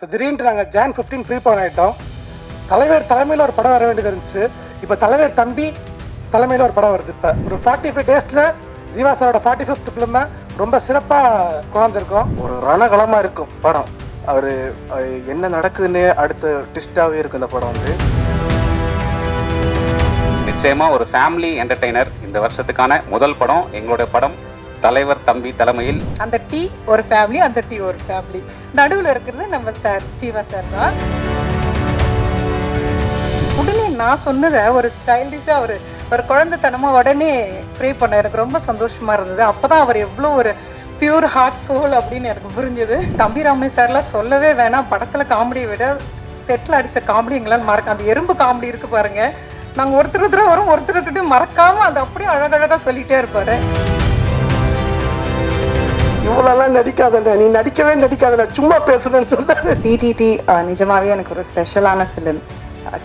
இப்போ திடீர்னு நாங்கள் ஜான் 15 ப்ரீபான் ஆகிட்டோம். தலைவர் தலைமையில் ஒரு படம் வர வேண்டியது இருந்துச்சு. இப்போ தலைவர் தம்பி தலைமையில் ஒரு படம் வருது. இப்போ ஒரு 45 டேஸில் ஜீவா சாரோட 45th ஃபிலிமை ரொம்ப சிறப்பாக கொண்டாந்துருக்கோம். ஒரு ரணகலமாக இருக்கும் படம். அவர் என்ன நடக்குதுன்னு அடுத்த ட்விஸ்டாகவே இருக்கும் இந்த படம் வந்து. நிச்சயமாக ஒரு ஃபேமிலி என்டர்டெய்னர். இந்த வருஷத்துக்கான முதல் படம் எங்களுடைய படம் தலைவர் தம்பி தலைமையில். அந்த டீ ஒரு ஃபேமிலி, அந்த டீ ஒரு ஃபேமிலி. நடுவில் இருக்கிறது நம்ம சார் ஜீவா சார் தான். உடனே நான் சொன்னதை ஒரு சைல்டிஷாக ஒரு குழந்தைத்தனமாக உடனே ப்ரே பண்ண எனக்கு ரொம்ப சந்தோஷமாக இருந்தது. அப்போ தான் அவர் எவ்வளோ ஒரு பியூர் ஹார்ட் சோல் அப்படின்னு எனக்கு புரிஞ்சுது. தம்பி ராமே சார்லாம் சொல்லவே வேணாம். படத்தில் காமெடியை விட செட்டில் அடித்த காமெடி எங்களால் மறக்க. அந்த எறும்பு காமெடி இருக்குது பாருங்கள். நாங்கள் ஒருத்தர் வரும், ஒருத்தர்கிட்ட மறக்காமல் அது அப்படியே அழகழகாக சொல்லிகிட்டே இருப்பார். இவ்வளோலாம் நடிக்காதல்ல, நீ நடிக்காதல்ல, சும்மா பேசுறேன்னு சொன்னாரு. டிடிடி நிஜமாகவே எனக்கு ஒரு ஸ்பெஷலான ஃபிலிம்.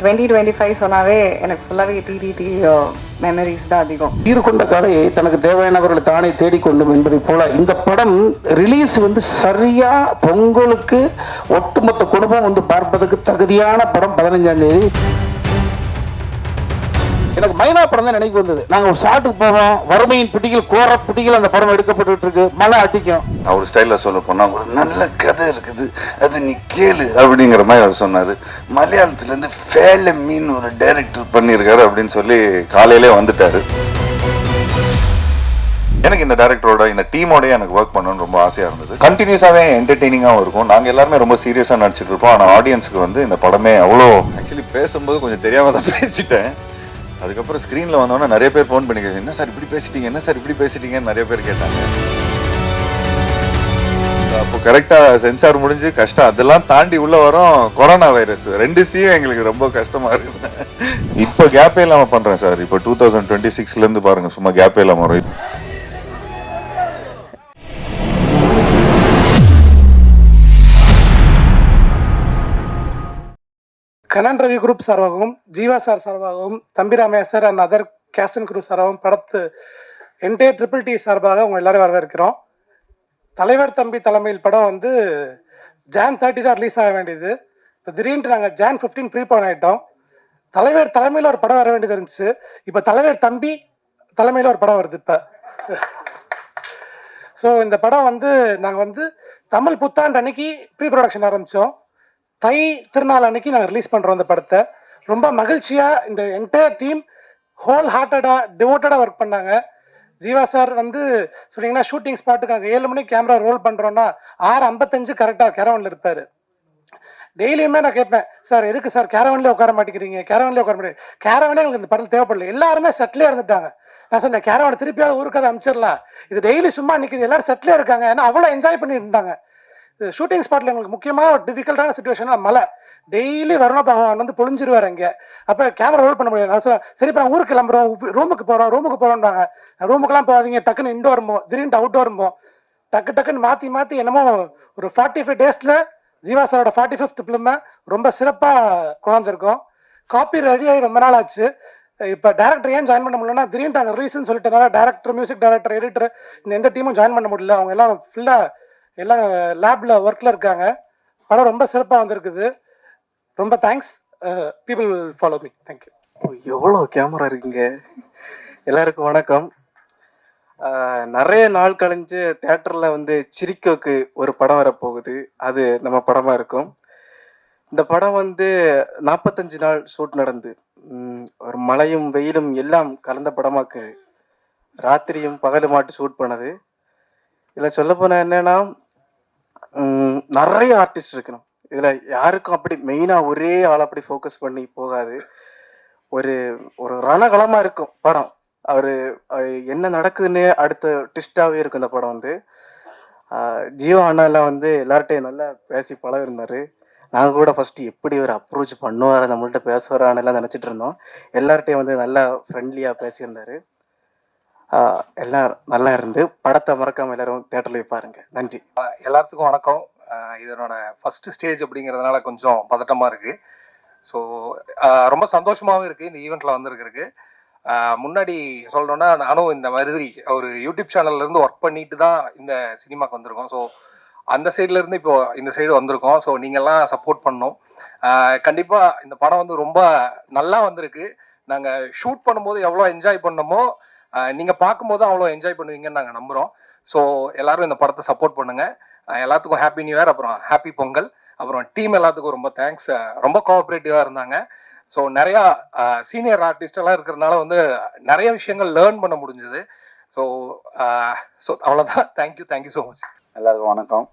2025 சொன்னாவே எனக்கு ஃபுல்லாகவே டிடிடி மெமரிஸ் தான் அதிகம். ஈர்கொண்ட கலையை தனக்கு தேவையானவர்களை தானே தேடிக்கொண்டும் என்பதை போல இந்த படம் ரிலீஸ் சரியா பொங்கலுக்கு ஒட்டுமொத்த குடும்பம் பார்ப்பதற்கு தகுதியான படம். 15ஆம் தேதி எனக்கு மைனா படம் தான் நினைவு வந்தது. நாங்கள் ஒரு ஷாட்டுக்கு போவோம், வறுமையின் பிடிகள் கோர பிடிகள் அந்த படம் எடுக்கப்பட்டு இருக்கு, மழை அடிக்கும். அவர் ஸ்டைலில் சொல்ல போனால் ஒரு நல்ல கதை இருக்குது, அது நீ கேளு அப்படிங்கிற மாதிரி அவர் சொன்னார். மலையாளத்துலேருந்து ஃபேல மீன் ஒரு டைரக்டர் பண்ணியிருக்காரு அப்படின்னு சொல்லி காலையிலே வந்துட்டார். எனக்கு இந்த டைரக்டரோட இந்த டீமோடய எனக்கு ஒர்க் பண்ணணும்னு ரொம்ப ஆசையாக இருந்தது. கண்டினியூஸாகவே என்டர்டெய்னிங்காகவும் இருக்கும். நாங்கள் எல்லாருமே ரொம்ப சீரியஸாக நடிச்சிட்டு இருப்போம். ஆனால் ஆடியன்ஸுக்கு இந்த படமே அவ்வளோ ஆக்சுவலி பேசும்போது கொஞ்சம் தெரியாமல் தான் பேசிட்டேன். அதுக்கப்புறம் ஸ்க்ரீனில் வந்தோன்னா நிறைய பேர் ஃபோன் பண்ணி கேட்க, என்ன சார் இப்படி பேசிட்டீங்க, என்ன சார் இப்படி பேசிட்டீங்கன்னு நிறைய பேர் கேட்டாங்க. அப்போ கரெக்டாக சென்சார் முடிஞ்சு கஷ்டம் அதெல்லாம் தாண்டி உள்ள வரோம். கொரோனா வைரஸ் 2 சீயும் எங்களுக்கு ரொம்ப கஷ்டமாக இருக்குது. இப்போ கேப்பே இல்லாமல் பண்ணுறேன் சார். இப்போ 2026லேருந்து பாருங்கள், சும்மா கேப்பே இல்லாமல் வரும். கனன் ரவி குரூப் சார்பாகவும் ஜீவா சார் சார்பாகவும் Thambi Ramaiah sir and other cast and crew சார்பாகவும் படத்து என்டையர் ட்ரிபிள் டி சார்பாக உங்கள் எல்லாரும் வரவேற்கிறோம். தலைவர் தம்பி தலைமையில் படம் ஜான் 30 தான் ரிலீஸ் ஆக வேண்டியது. இப்போ திடீர்னு நாங்கள் ஜான் 15 ப்ரீபான் ஆகிட்டோம். தலைவர் தலைமையில் ஒரு படம் வர வேண்டியது இருந்துச்சு. இப்போ தலைவர் தம்பி தலைமையில் ஒரு படம் வருது. இப்போ ஸோ இந்த படம் நாங்கள் தமிழ் புத்தாண்டு அன்னைக்கு ப்ரீ ப்ரொடக்ஷன் ஆரம்பித்தோம். தை திருநாள் அன்னைக்கு நாங்கள் ரிலீஸ் பண்ணுறோம் இந்த படத்தை. ரொம்ப மகிழ்ச்சியாக இந்த என்டையர் டீம் ஹோல் ஹார்ட்டடாக டிவோட்டடாக ஒர்க் பண்ணாங்க. ஜீவா சார் சொன்னீங்கன்னா ஷூட்டிங் ஸ்பாட்டுக்கு நாங்கள் 7 மணிக்கு கேமரா ரோல் பண்ணுறோன்னா 6:55 கரெக்டாக கேரவனில் இருப்பார். டெய்லியுமே நான் கேட்பேன், சார் எதுக்கு சார் கேரவன்லேயே உட்கார மாட்டேங்கிறீங்க, கேரவன்லேயே உட்கார மாட்டேங்க. கேரவனே எங்களுக்கு இந்த படத்தில் தேவைப்படல, எல்லாருமே செட்டிலே இருந்துட்டாங்க. நான் சொன்னேன், கேரவனை திருப்பியாவது ஊருக்காவது அனுப்பிச்சிடலாம், இது டெய்லி சும்மா நிற்கிது, எல்லாரும் செட்டிலே இருக்காங்க. ஏன்னா அவ்வளோ என்ஜாய் பண்ணிட்டு இருந்தாங்க. ஷூட்டிங் ஸ்பாட்டில் எங்களுக்கு முக்கியமான ஒரு டிஃபிகல்ட்டான சுச்சுவேஷன் மழை. டெய்லி வருண பகவான் பொழிஞ்சிருவார் இங்கே. அப்போ கேமரா ரோல் பண்ண முடியாது. சரி இப்போ நான் ஊருக்கு கிளம்புறோம், ரூமுக்கு போகிறோம்னாங்க. ரூமுக்கெல்லாம் போகாதீங்க, டக்குன்னு இன்டோர் இருப்போம், திடீர்னு அவுட்டோர் இருப்போம். டக்குன்னு மாற்றி என்னமோ ஒரு 45 டேஸில் ஜீவா சாரோட 45th ஃபிலிமை ரொம்ப சிறப்பாக கொண்டாந்துருக்கோம். காப்பி ரெடியாகி ரொம்ப நாள் ஆச்சு. இப்போ டேரக்டர் ஏன் ஜாயின் பண்ண முடியலன்னா, திடீர்னு நாங்கள் ரீசன் சொல்லிட்டனால டேரக்டர், மியூசிக் டைரக்டர், எடிட்டர் எந்த டீமும் ஜாயின் பண்ண முடியல. அவங்க எல்லாம் ஃபுல்லாக எல்லாம் லேபில் ஒர்க்கில் இருக்காங்க. படம் ரொம்ப சிறப்பாக வந்திருக்குது. ரொம்ப thanks. People will follow me. Thank you. எவ்வளோ கேமரா இருக்குங்க. எல்லாருக்கும் வணக்கம். நிறைய நாள் கழிஞ்சு தேட்டரில் சிரிக்கோக்கு ஒரு படம் வரப்போகுது. அது நம்ம படமாக இருக்கும். இந்த படம் 45 நாள் ஷூட் நடந்து ஒரு மழையும் வெயிலும் எல்லாம் கலந்த படமாக்கு ராத்திரியும் பகலுமாட்டு ஷூட் பண்ணது. இதில் சொல்ல போனால் என்னன்னா, நிறைய ஆர்டிஸ்ட் இருக்கணும் இதில். யாருக்கும் அப்படி மெயினாக ஒரே ஆள் அப்படி ஃபோக்கஸ் பண்ணி போகாது. ஒரு ஒரு ரணகலமாக இருக்கும் படம். அவர் என்ன நடக்குதுன்னு அடுத்த ட்விஸ்டாகவே இருக்கும் இந்த படம். ஜீவா அண்ணாலாம் எல்லார்ட்டையும் நல்லா பேசி பழகிருந்தார். நாங்கள் கூட ஃபஸ்ட்டு எப்படி ஒரு அப்ரோச் பண்ணுவார், நம்மள்கிட்ட பேசுவாரான்னுலாம் நினச்சிட்டு இருந்தோம். எல்லார்ட்டையும் நல்லா ஃப்ரெண்ட்லியாக பேசியிருந்தார். எல்லாம் நல்லா இருந்து படத்தை மறக்காமல் எல்லாரும் தேட்டரில் போய் பாருங்க. நன்றி. எல்லாத்துக்கும் வணக்கம். இதனோட ஃபர்ஸ்ட் ஸ்டேஜ் அப்படிங்கிறதுனால கொஞ்சம் பதட்டமாக இருக்குது. ஸோ ரொம்ப சந்தோஷமாகவும் இருக்குது இந்த ஈவெண்ட்டில் வந்திருக்கிறதுக்கு. முன்னாடி சொல்லணும்னா, நானும் இந்த மாதிரி ஒரு யூடியூப் சேனல்லேருந்து ஒர்க் பண்ணிட்டு தான் இந்த சினிமாவுக்கு வந்திருக்கோம். ஸோ அந்த சைட்லேருந்து இப்போ இந்த சைடு வந்திருக்கோம். ஸோ நீங்கள்லாம் சப்போர்ட் பண்ணோம். கண்டிப்பாக இந்த படம் வந்து ரொம்ப நல்லா வந்திருக்கு. நாங்கள் ஷூட் பண்ணும்போது எவ்வளோ என்ஜாய் பண்ணோமோ நீங்கள் பார்க்கும்போது அவ்வளோ என்ஜாய் பண்ணுவீங்கன்னு நாங்கள் நம்புகிறோம். ஸோ எல்லோரும் இந்த படத்தை சப்போர்ட் பண்ணுங்கள். எல்லாத்துக்கும் ஹாப்பி நியூ இயர், அப்புறம் ஹாப்பி பொங்கல், அப்புறம் டீம் எல்லாத்துக்கும் ரொம்ப தேங்க்ஸ். ரொம்ப கோஆப்ரேட்டிவாக இருந்தாங்க. ஸோ நிறையா சீனியர் ஆர்டிஸ்டெல்லாம் இருக்கிறதுனால வந்து நிறைய விஷயங்கள் லேர்ன் பண்ண முடிஞ்சுது. ஸோ அவ்வளோதான். Thank you so much. எல்லாருக்கும் வணக்கம்.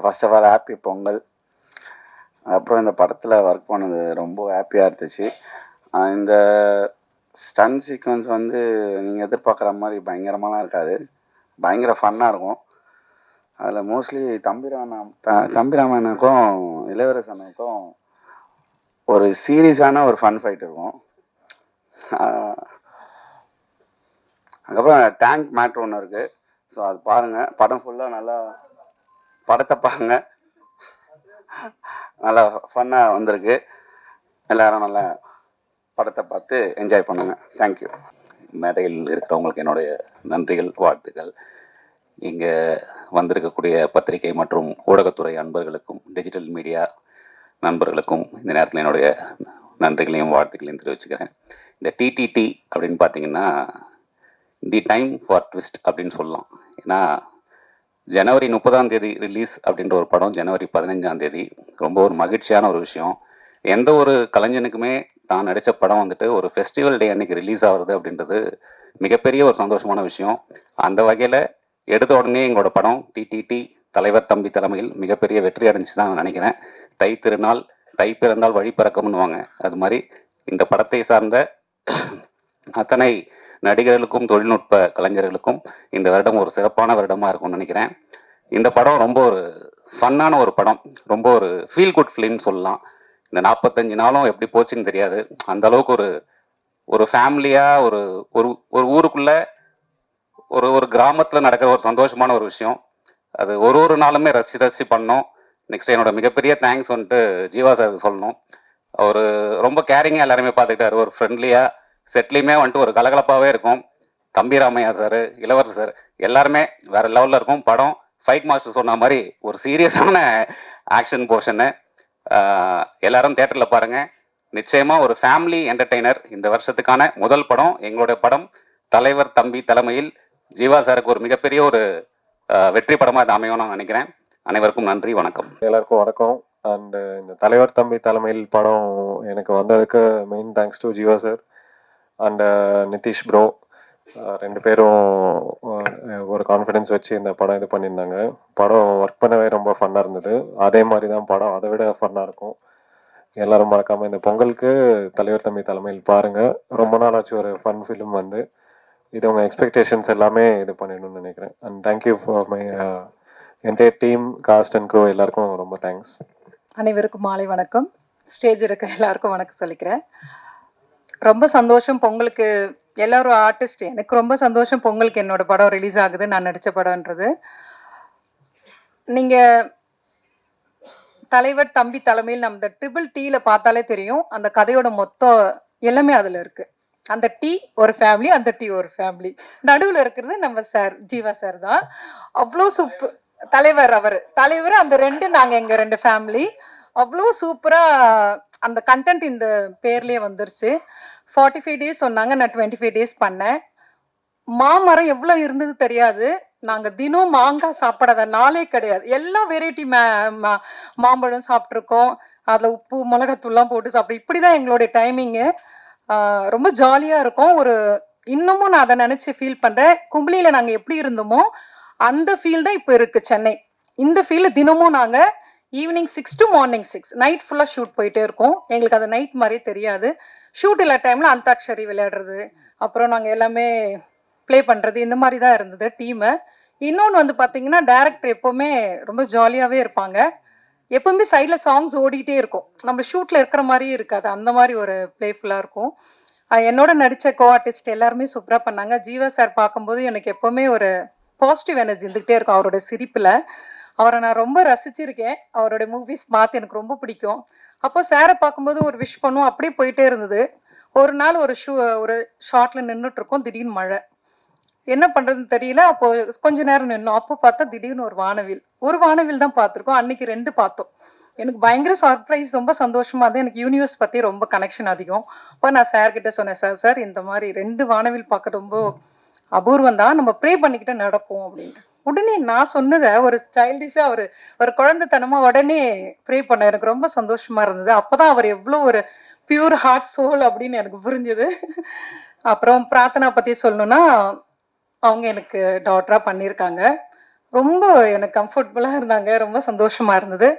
First of all happy Pongal. அப்புறம் இந்த படத்தில் ஒர்க் பண்ணது ரொம்ப ஹாப்பியாக இருந்துச்சு. இந்த ஸ்டன் சீக்வன்ஸ் வந்து நீங்கள் எதிர்பார்க்குற மாதிரி பயங்கரமாலாம் இருக்காது, பயங்கர ஃபன்னாக இருக்கும். அதில் மோஸ்ட்லி தம்பிராமனுக்கும் இளவரசனுக்கும் ஒரு சீரியஸான ஒரு ஃபன் ஃபைட் இருக்கும். அதுக்கப்புறம் டேங்க் மேட்ரு ஒன்று இருக்குது. ஸோ அது பாருங்கள், படம் ஃபுல்லாக நல்லா படத்தை பாருங்கள், நல்லா ஃபன்னாக வந்திருக்கு. எல்லோரும் நல்லா படத்தை பார்த்து என்ஜாய் பண்ணுங்க. தேங்க்யூ. மேடையில் இருக்கிறவங்களுக்கு என்னுடைய நன்றிகள், வாழ்த்துக்கள். இங்கே வந்திருக்கக்கூடிய பத்திரிகை மற்றும் ஊடகத்துறை அன்பர்களுக்கும் டிஜிட்டல் மீடியா நண்பர்களுக்கும் இந்த நேரத்தில் என்னுடைய நன்றிகளையும் வாழ்த்துக்களையும் தெரிவிச்சுக்கிறேன். இந்த டிடிடி அப்படின்னு பார்த்தீங்கன்னா தி டைம் ஃபார் ட்விஸ்ட் அப்படின்னு சொல்லலாம். ஏன்னா ஜனவரி 30 ரிலீஸ் அப்படின்ற ஒரு படம் ஜனவரி 15 ரொம்ப ஒரு மகிழ்ச்சியான ஒரு விஷயம். எந்த ஒரு கலைஞனுக்குமே தான் நடித்த படம் வந்துட்டு ஒரு ஃபெஸ்டிவல் டே அன்னைக்கு ரிலீஸ் ஆகுறது அப்படின்றது மிகப்பெரிய ஒரு சந்தோஷமான விஷயம். அந்த வகையில் எடுத்த உடனே எங்களோட படம் டிடிடி தலைவர் தம்பி தலைமையில் மிகப்பெரிய வெற்றி அடைஞ்சு தான் நான் நினைக்கிறேன். தை திருநாள் தை பிறந்தால் வழி பிறக்கும்னுவாங்க. அது மாதிரி இந்த படத்தை சார்ந்த அத்தனை நடிகர்களுக்கும் தொழில்நுட்ப கலைஞர்களுக்கும் இந்த வருடம் ஒரு சிறப்பான வருடமாக இருக்கும்னு நினைக்கிறேன். இந்த படம் ரொம்ப ஒரு ஃபன்னான ஒரு படம், ரொம்ப ஒரு ஃபீல் குட் ஃபிலிம் சொல்லலாம். இந்த 45 நாளும் எப்படி போச்சுன்னு தெரியாது. அந்த அளவுக்கு ஒரு ஃபேமிலியாக ஒரு ஊருக்குள்ள ஒரு கிராமத்தில் நடக்கிற ஒரு சந்தோஷமான ஒரு விஷயம். அது ஒரு நாளுமே ரசி பண்ணோம். நெக்ஸ்ட் என்னோட மிகப்பெரிய தேங்க்ஸ் வந்துட்டு ஜீவா சார் சொல்லணும். அவர் ரொம்ப கேரிங்காக எல்லாருமே பார்த்துக்கிட்டாரு. ஒரு ஃப்ரெண்ட்லியாக செட்லேயுமே வந்துட்டு ஒரு கலகலப்பாகவே இருக்கும். தம்பி ராமையா சார், இளவரசர் சார் எல்லாருமே வேற லெவலில் இருக்கும். படம் ஃபைட் மாஸ்டர் சொன்ன மாதிரி ஒரு சீரியஸான ஆக்ஷன் போர்ஷனு. எல்லாரும் தேட்டரில் பாருங்கள். நிச்சயமாக ஒரு ஃபேமிலி என்டர்டெய்னர். இந்த வருஷத்துக்கான முதல் படம் எங்களுடைய படம் தலைவர் தம்பி தலைமையில் ஜீவா சாருக்கு ஒரு மிகப்பெரிய ஒரு வெற்றி படமாக இது அமையும் நான் நினைக்கிறேன். அனைவருக்கும் நன்றி, வணக்கம். எல்லாருக்கும் வணக்கம். அண்ட் இந்த தலைவர் தம்பி தலைமையில் படம் எனக்கு வந்ததுக்கு main thanks to Jeeva sir and Nitish bro. 2 பேரும் ஒரு கான்ஃபிடென்ஸ் வச்சு இந்த படம் இது பண்ணியிருந்தாங்க. படம் ஒர்க் பண்ணவே ரொம்ப ஃபன்னாக இருந்தது. அதே மாதிரி தான் படம் அதை விட ஃபன்னாக இருக்கும். எல்லோரும் மறக்காமல் இந்த பொங்கலுக்கு தலைவர் தம்பி தலைமையில் பாருங்கள். ரொம்ப நாள் ஆச்சு ஒரு ஃபன் ஃபிலிம் வந்து. இது உங்கள் எக்ஸ்பெக்டேஷன்ஸ் எல்லாமே இது பண்ணிடணும்னு நினைக்கிறேன். And thank you for my entire team, cast and crew எல்லாருக்கும் ரொம்ப தேங்க்ஸ். அனைவருக்கும் மாலை வணக்கம். ஸ்டேஜ் இருக்க எல்லாருக்கும் வணக்கம் சொல்லிக்கிறேன். ரொம்ப சந்தோஷம் பொங்கலுக்கு எல்லாரும் ஆர்டிஸ்ட். எனக்கு ரொம்ப சந்தோஷம் பொங்கலுக்கு என்னோட படம் ரிலீஸ் ஆகுது, நான் நடித்த படம்ன்றது. நீங்கள் தலைவர் தம்பி தலைமையில் நம்ம இந்த TTT பார்த்தாலே தெரியும். அந்த கதையோட மொத்தம் எல்லாமே அதில் இருக்குது. அந்த டீ ஒரு ஃபேமிலி, அந்த டீ ஒரு ஃபேமிலி. நடுவில் இருக்கிறது நம்ம சார் ஜீவா சார் தான். அவ்வளோ சூப்பர். தலைவர் தலைவர் அந்த 2 நாங்கள் எங்கள் 2 ஃபேமிலி. அவ்வளோ சூப்பராக அந்த கண்டென்ட் இந்த பேர்லேயே வந்துருச்சு. 45 டேஸ் சொன்னாங்க, நான் 25 டேஸ் பண்ணேன். மாமரம் எவ்வளோ இருந்தது தெரியாது. நாங்கள் தினம் மாங்காய் சாப்பிடாத நாளே கிடையாது. எல்லா வெரைட்டி மாம்பழம் சாப்பிட்ருக்கோம். அதில் உப்பு மிளகாத்தூள்லாம் போட்டு சாப்பிட்றோம். இப்படி தான் எங்களுடைய டைமிங்கு. ரொம்ப ஜாலியாக இருக்கும். இன்னமும் நான் அதை நினச்சி ஃபீல் பண்ணுறேன். கும்பலியில் நாங்கள் எப்படி இருந்தோமோ அந்த ஃபீல் தான் இப்போ இருக்குது சென்னை. இந்த ஃபீல் தினமும் நாங்கள் ஈவினிங் 6 to மார்னிங் 6 நைட் ஃபுல்லாக ஷூட் போயிட்டே இருக்கோம். எங்களுக்கு அது நைட் மாதிரியே தெரியாது. ஷூட் இல்லை டைமில் அந்தாக்ஷரி விளையாடுறது, அப்புறம் நாங்கள் எல்லாமே ப்ளே பண்ணுறது, இந்த மாதிரி தான் இருந்தது டீமு. இன்னொன்று வந்து பார்த்திங்கன்னா டைரக்டர் எப்போவுமே ரொம்ப ஜாலியாகவே இருப்பாங்க. எப்பவுமே சைடில் சாங்ஸ் ஓடிட்டே இருக்கும். நம்ம ஷூட்டில் இருக்கிற மாதிரியே இருக்காது. அந்த மாதிரி ஒரு ப்ளேஃபுல்லாக இருக்கும். என்னோட நடித்த கோ ஆர்டிஸ்ட் எல்லாருமே சூப்பராக பண்ணாங்க. ஜீவா சார் பார்க்கும்போது எனக்கு எப்போவுமே ஒரு பாசிட்டிவ் எனர்ஜி இருந்துகிட்டே இருக்கும். அவரோட சிரிப்பில் அவரை நான் ரொம்ப ரசிச்சிருக்கேன். அவரோட மூவிஸ் பார்த்து எனக்கு ரொம்ப பிடிக்கும். அப்போ சாரை பார்க்கும்போது ஒரு விஷ் பண்ணும், அப்படியே போயிட்டே இருந்தது. ஒரு நாள் ஒரு ஷார்ட்டில் நின்றுட்டுருக்கோம், திடீர்னு மழை. என்ன பண்ணுறதுன்னு தெரியல. அப்போது கொஞ்ச நேரம் நின்னோம். அப்போ பார்த்தா திடீர்னு ஒரு வானவில் தான் பார்த்துருக்கோம். அன்றைக்கி 2 பார்த்தோம். எனக்கு பயங்கர சர்ப்ரைஸ், ரொம்ப சந்தோஷமாக இருந்தது. எனக்கு யூனிவர்ஸ் பற்றி ரொம்ப கனெக்ஷன் அதிகம். அப்போ நான் சார்கிட்ட சொன்னேன், சார் இந்த மாதிரி 2 வானவில் பார்க்க ரொம்ப அபூர்வம் தான், நம்ம ப்ரே பண்ணிக்கிட்டே நடக்கும் அப்படின்ட்டு. உடனே நான் சொன்னதை ஒரு சைல்டிஷாக ஒரு குழந்தைத்தனமாக உடனே ப்ரே பண்ண எனக்கு ரொம்ப சந்தோஷமாக இருந்தது. அப்போ தான் அவர் எவ்வளோ ஒரு பியூர் ஹார்ட் சோல் அப்படின்னு எனக்கு புரிஞ்சுது. அப்புறம் பிரார்த்தனா பற்றி சொல்லணுன்னா, அவங்க எனக்கு டாட்டராக பண்ணியிருக்காங்க. ரொம்ப எனக்கு கம்ஃபர்டபுளாக இருந்தாங்க. ரொம்ப சந்தோஷமாக இருந்தது.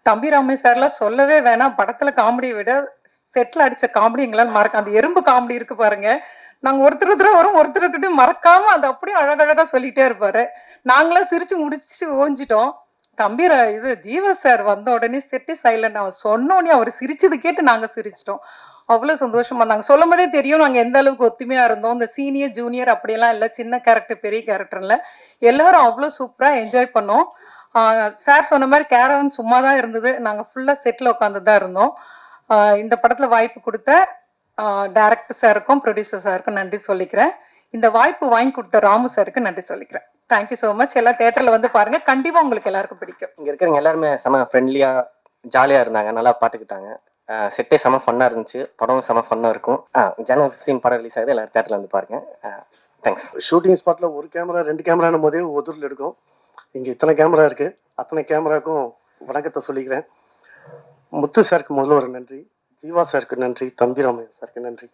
தம்பி ராமே சார்லாம் சொல்லவே வேணாம். படத்தில் காமெடியை விட செட்டில் அடித்த காமெடி எங்களால் மறக்க, அந்த எறும்பு காமெடி இருக்குது பாருங்கள். நாங்கள் ஒருத்தர் வரும், ஒருத்தர்கிட்ட மறக்காமல் அதை அப்படியே அழகழகாக சொல்லிகிட்டே இருப்பார். நாங்களாம் சிரித்து முடிச்சு ஓஞ்சிட்டோம். ஜீவா சார் வந்த உடனே செட்டே சைலண்ட். அவர் சொன்னோடனே அவர் சிரிச்சது கேட்டு நாங்கள் சிரிச்சிட்டோம். அவ்வளோ சந்தோஷமாக இருந்தாங்க. சொல்லும் போதே தெரியும் நாங்கள் எந்த அளவுக்கு ஒத்துமையாக இருந்தோம். இந்த சீனியர் ஜூனியர் அப்படியெல்லாம் இல்லை, சின்ன கேரக்டர் பெரிய கேரக்டர் இல்லை, எல்லாரும் அவ்வளோ சூப்பராக என்ஜாய் பண்ணோம். சார் சொன்ன மாதிரி கேரவன் சும்மா தான் இருந்தது. நாங்கள் ஃபுல்லாக செட்டில் உட்காந்து தான் இருந்தோம். இந்த படத்தில் வாய்ப்பு கொடுத்த டைரக்டர் சாருக்கும் ப்ரொடியூசர் சாருக்கும் நன்றி சொல்லிக்கிறேன். இந்த வாய்ப்பு வாங்கி கொடுத்த ராமு சாருக்கு நன்றி சொல்லிக்கிறேன். Thank you so much. எல்லாம் தேட்டரில் வந்து பாருங்கள், கண்டிப்பாக உங்களுக்கு எல்லாருக்கும் பிடிக்கும். இங்கே இருக்கிறவங்க எல்லாருமே செம ஃப்ரெண்ட்லியாக ஜாலியாக இருந்தாங்க, நல்லா பார்த்துக்கிட்டாங்க. செட்டே செம ஃபன்னாக இருந்துச்சு, படம் செம ஃபன்னாக இருக்கும். ஜனவரி 15 படம் ரிலீஸ் ஆகுது, எல்லாரும் தேட்டரில் வந்து பாருங்கள். தேங்க்ஸ். ஷூட்டிங் ஸ்பாட்டில் ஒரு கேமரா 2 கேமரானும் போதே ஒதுரில் எடுக்கும். இங்கே இத்தனை கேமரா இருக்குது. அத்தனை கேமராவுக்கும் வணக்கத்தை சொல்லிக்கிறேன். முத்து சாருக்கு முதல்ல ஒரு நன்றி, ஜீவா சாருக்கு நன்றி, தம்பிராமையா சாருக்கு நன்றி.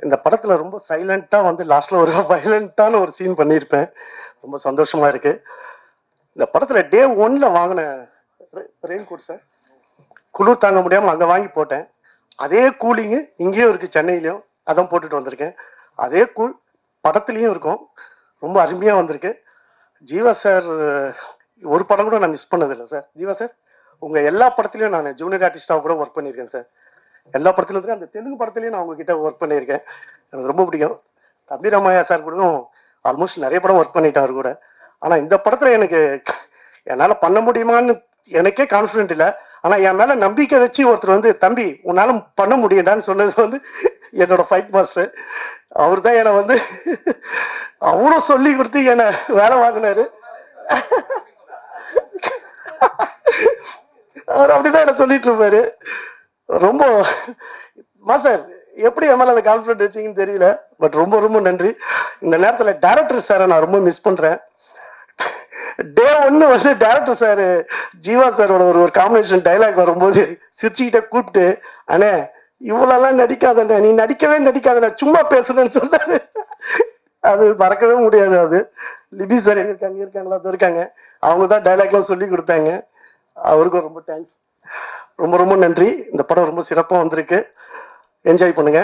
இந்த படத்தில் ரொம்ப சைலண்ட்டாக வந்து லாஸ்ட்டில் ஒரு வயலண்ட்டான ஒரு சீன் பண்ணியிருப்பேன். ரொம்ப சந்தோஷமாக இருக்குது. இந்த படத்தில் டே 1ல் வாங்கின ரெயின் கோட் சார், குளிர் தாங்க முடியாமல் அங்கே வாங்கி போட்டேன். அதே கூலிங்கு இங்கேயும் இருக்குது, சென்னையிலையும் அதான் போட்டுட்டு வந்திருக்கேன். அதே கூல் படத்துலேயும் இருக்கும். ரொம்ப அருமையாக வந்திருக்கு. ஜீவா சார் ஒரு படம் கூட நான் மிஸ் பண்ணதில்லை சார். ஜீவா சார் உங்கள் எல்லா படத்துலையும் நான் ஜூனியர் ஆர்டிஸ்டாக கூட ஒர்க் பண்ணியிருக்கேன் சார். எல்லா படத்துலையும் அந்த தெலுங்கு படத்துலையும் நான் உங்ககிட்ட ஒர்க் பண்ணியிருக்கேன். எனக்கு ரொம்ப பிடிக்கும். தம்பி ராமையா சார் கூட ஆல்மோஸ்ட் நிறைய படம் ஒர்க் பண்ணிட்டார் கூட. ஆனால் இந்த படத்தில் எனக்கு என்னால் பண்ண முடியுமான்னு எனக்கே கான்ஃபிடென்ட் இல்லை. ஆனால் என் மேலே நம்பிக்கை வச்சு ஒருத்தர் வந்து தம்பி உன்னால் பண்ண முடியண்டான்னு சொன்னது வந்து என்னோட ஃபைட் மாஸ்டர். அவர் தான் என்னை வந்து அவ்வளோ சொல்லி கொடுத்து என்னை வேலை வாங்கினாரு. அவர் அப்படிதான் என்ன சொல்லிட்டு இருப்பாரு. ரொம்ப மாஸ்டர் எப்படி என் மேலே அந்த கான்ஃபிடென்ட் வச்சிங்கன்னு தெரியல. பட் ரொம்ப ரொம்ப நன்றி. இந்த நேரத்தில் டேரக்டர் சாரை நான் ரொம்ப மிஸ் பண்ணுறேன். டே 1 வந்து டேரக்டர் சார் ஜீவா சாரோட ஒரு காம்பினேஷன் டைலாக் வரும்போது சிரிச்சுக்கிட்ட கூப்பிட்டு, அண்ணே இவ்வளோலாம் நடிக்காதண்ணே, நீ நடிக்கவே நடிக்காதண்ணே, சும்மா பேசுறேன்னு சொன்னாரு. அது மறக்கவே முடியாது. அது லிபி சார் இருக்காங்களா, அது இருக்காங்க, அவங்க தான் டைலாக்லாம் சொல்லி கொடுத்தாங்க. அவருக்கும் ரொம்ப தேங்க்ஸ். ரொம்ப ரொம்ப நன்றி. இந்த படம் ரொம்ப சிறப்பாக வந்திருக்கு. என்ஜாய் பண்ணுங்க.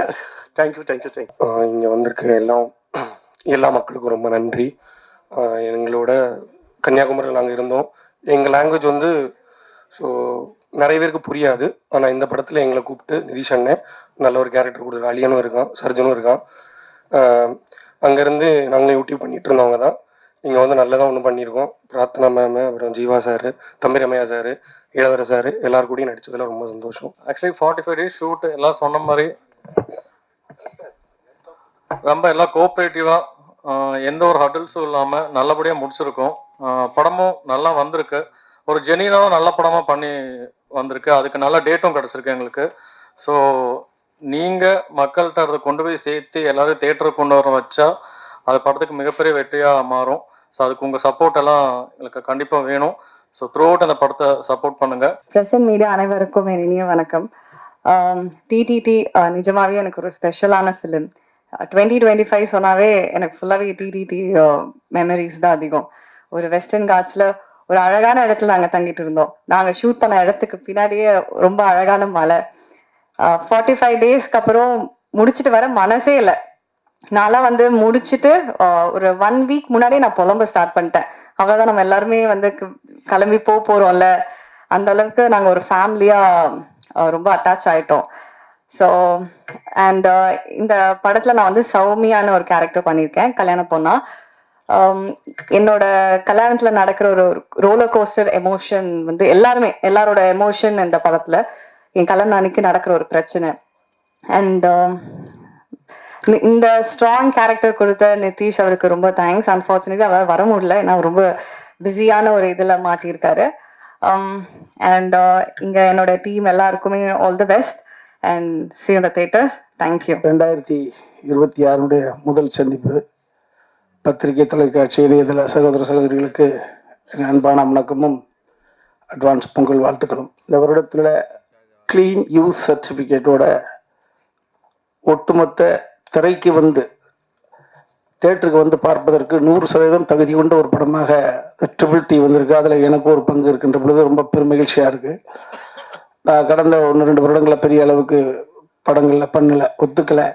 Thank you thank you thank you. இங்கே வந்திருக்க எல்லா மக்களுக்கும் ரொம்ப நன்றி. எங்களோட கன்னியாகுமரியில் நாங்கள் இருந்தோம். எங்கள் லாங்குவேஜ் வந்து ஸோ நிறைய பேருக்கு புரியாது. ஆனால் இந்த படத்தில் எங்களை கூப்பிட்டு நிதிஷ் அண்ணன் நல்ல ஒரு கேரக்டர் கொடுக்குற, அலியனும் இருக்கான், சர்ஜனும் இருக்கான். அங்கேருந்து நாங்களே யூடியூப் பண்ணிகிட்டு இருந்தவங்க தான். இங்கே வந்து நல்லதாக ஒன்று பண்ணியிருக்கோம். பிரார்த்தனா மேம், அப்புறம் ஜீவா சார், தம்பி ரமையா சார், இளவர சார், எல்லாரும் கூடயும் நடித்ததில் ரொம்ப சந்தோஷம். ஆக்சுவலி 45 days ஷூட், எல்லாம் சொன்ன மாதிரி ரொம்ப எல்லாம் கோஆப்ரேட்டிவாக, எந்த ஒரு ஹடில்ஸும் இல்லாமல் நல்லபடியாக முடிச்சிருக்கோம். படமும் நல்லா வந்திருக்கு. ஒரு ஜெனியூனாக நல்ல படமாக பண்ணி வந்திருக்கு. அதுக்கு நல்ல டேட்டும் கிடச்சிருக்கு எங்களுக்கு. ஸோ நீங்கள் மக்கள்கிட்ட அதை கொண்டு போய் சேர்த்து எல்லாரும் தேட்டருக்கு கொண்டு வர வச்சா அது படத்துக்கு மிகப்பெரிய வெற்றியாக மாறும். ஸோ அதுக்கு உங்கள் சப்போர்ட் எல்லாம் எங்களுக்கு கண்டிப்பாக வேணும். ஸோ த்ரூ அவுட் அந்த படத்தை சப்போர்ட் பண்ணுங்கள். பிரசன்ட் மீடியா அனைவருக்கும் என் இனிய வணக்கம். டிடிடி நிஜமாவே எனக்கு ஒரு ஸ்பெஷலான ஃபிலிம். 2025 சொன்னாவே எனக்கு ஃபுல்லாகவே டிடிடி மெமரிஸ் தான் அதிகம். ஒரு வெஸ்டர்ன் காட்ஸில் ஒரு அழகான இடத்துல நாங்கள் தங்கிட்டு இருந்தோம். நாங்கள் ஷூட் பண்ண இடத்துக்கு பின்னாடியே ரொம்ப அழகான மலை. 45 daysக்கு அப்புறம் முடிச்சுட்டு வர மனசே இல்லை. நான்லாம் வந்து முடிச்சுட்டு ஒரு 1 week முன்னாடியே நான் புலம்ப ஸ்டார்ட் பண்ணிட்டேன். அவ்வளோதான், நம்ம எல்லாருமே வந்து கிளம்பி போகிறோம்ல, அந்த அளவுக்கு நாங்கள் ஒரு ஃபேமிலியாக ரொம்ப அட்டாச் ஆகிட்டோம். ஸோ அண்ட் இந்த படத்தில் நான் வந்து சௌமியான ஒரு கேரக்டர் பண்ணியிருக்கேன், கல்யாண பொண்ணா. என்னோட கல்யாணத்தில் நடக்கிற ஒரு ரோலர் கோஸ்டர் எமோஷன் வந்து எல்லாரோட எமோஷன் இந்த படத்தில் என் கல்யாணம் அன்னைக்கு நடக்கிற ஒரு பிரச்சனை. அண்ட் இந்த ஸ்ட்ராங் கேரக்டர் கொடுத்த நிதிஷ் அவருக்கு ரொம்ப தேங்க்ஸ். அன்ஃபார்ச்சுனேட்லி அவர் வர முடியல, ஏன்னா ரொம்ப பிஸியான ஒரு இதில் மாட்டியிருக்காரு. அண்ட் இங்கே என்னோட டீம் எல்லாருக்குமே all the best and see you in the theaters. Thank you. 2026 முதல் சந்திப்பு. பத்திரிகை, தொலைக்காட்சி, இணையதள சகோதர சகோதரிகளுக்கு என் அன்பான வணக்கமும் அட்வான்ஸ் பொங்கல் வாழ்த்துக்களும். இந்த வருடத்தில் க்ளீன் யூஸ் சர்டிஃபிகேட்டோட ஒட்டுமொத்த திரைக்கு வந்து தேட்டருக்கு வந்து பார்ப்பதற்கு 100% தகுதி கொண்ட ஒரு படமாக ட்ரிபிள் டி வந்திருக்கு. அதில் எனக்கு ஒரு பங்கு இருக்கின்ற பொழுது ரொம்ப பெருமகிழ்ச்சியாக இருக்குது. நான் கடந்த 1-2 வருடங்களில் பெரிய அளவுக்கு படங்களில் பண்ணலை, ஒத்துக்கலை.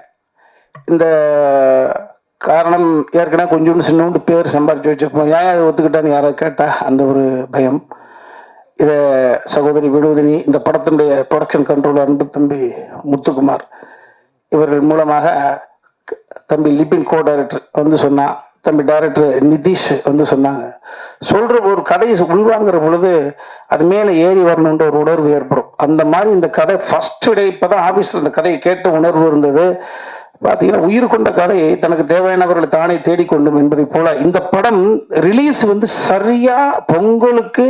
இந்த காரணம் ஏற்கனவே கொஞ்சோண்டு சின்னோண்டு பேர் சம்பாரித்து வச்சுருப்போம். ஏன் அதை ஒத்துக்கிட்டான்னு யாரை கேட்டால் அந்த ஒரு பயம். இதை சகோதரி வினோதினி, இந்த படத்தினுடைய ப்ரொடக்ஷன் கண்ட்ரோலர் அன்பு தம்பி முத்துக்குமார் இவர்கள் மூலமாக தம்பி லிபின் கோ டைரக்டர் வந்து சொன்னான், தம்பி டைரக்டர் நிதிஷ் வந்து சொன்னாங்க. சொல்கிற ஒரு கதையை உள்வாங்கிற பொழுது அது மேலே ஏறி வரணுன்ற ஒரு உணர்வு ஏற்படும். அந்த மாதிரி இந்த கதை ஃபஸ்ட்டு டே இப்போ தான் ஆஃபீஸில் இந்த கதையை கேட்ட உணர்வு இருந்தது. பார்த்தீங்கன்னா உயிர் கொண்ட கதையை தனக்கு தேவையானவர்களை தானே தேடிக்கொண்டும் என்பதை போல இந்த படம் ரிலீஸ் வந்து சரியாக பொங்கலுக்கு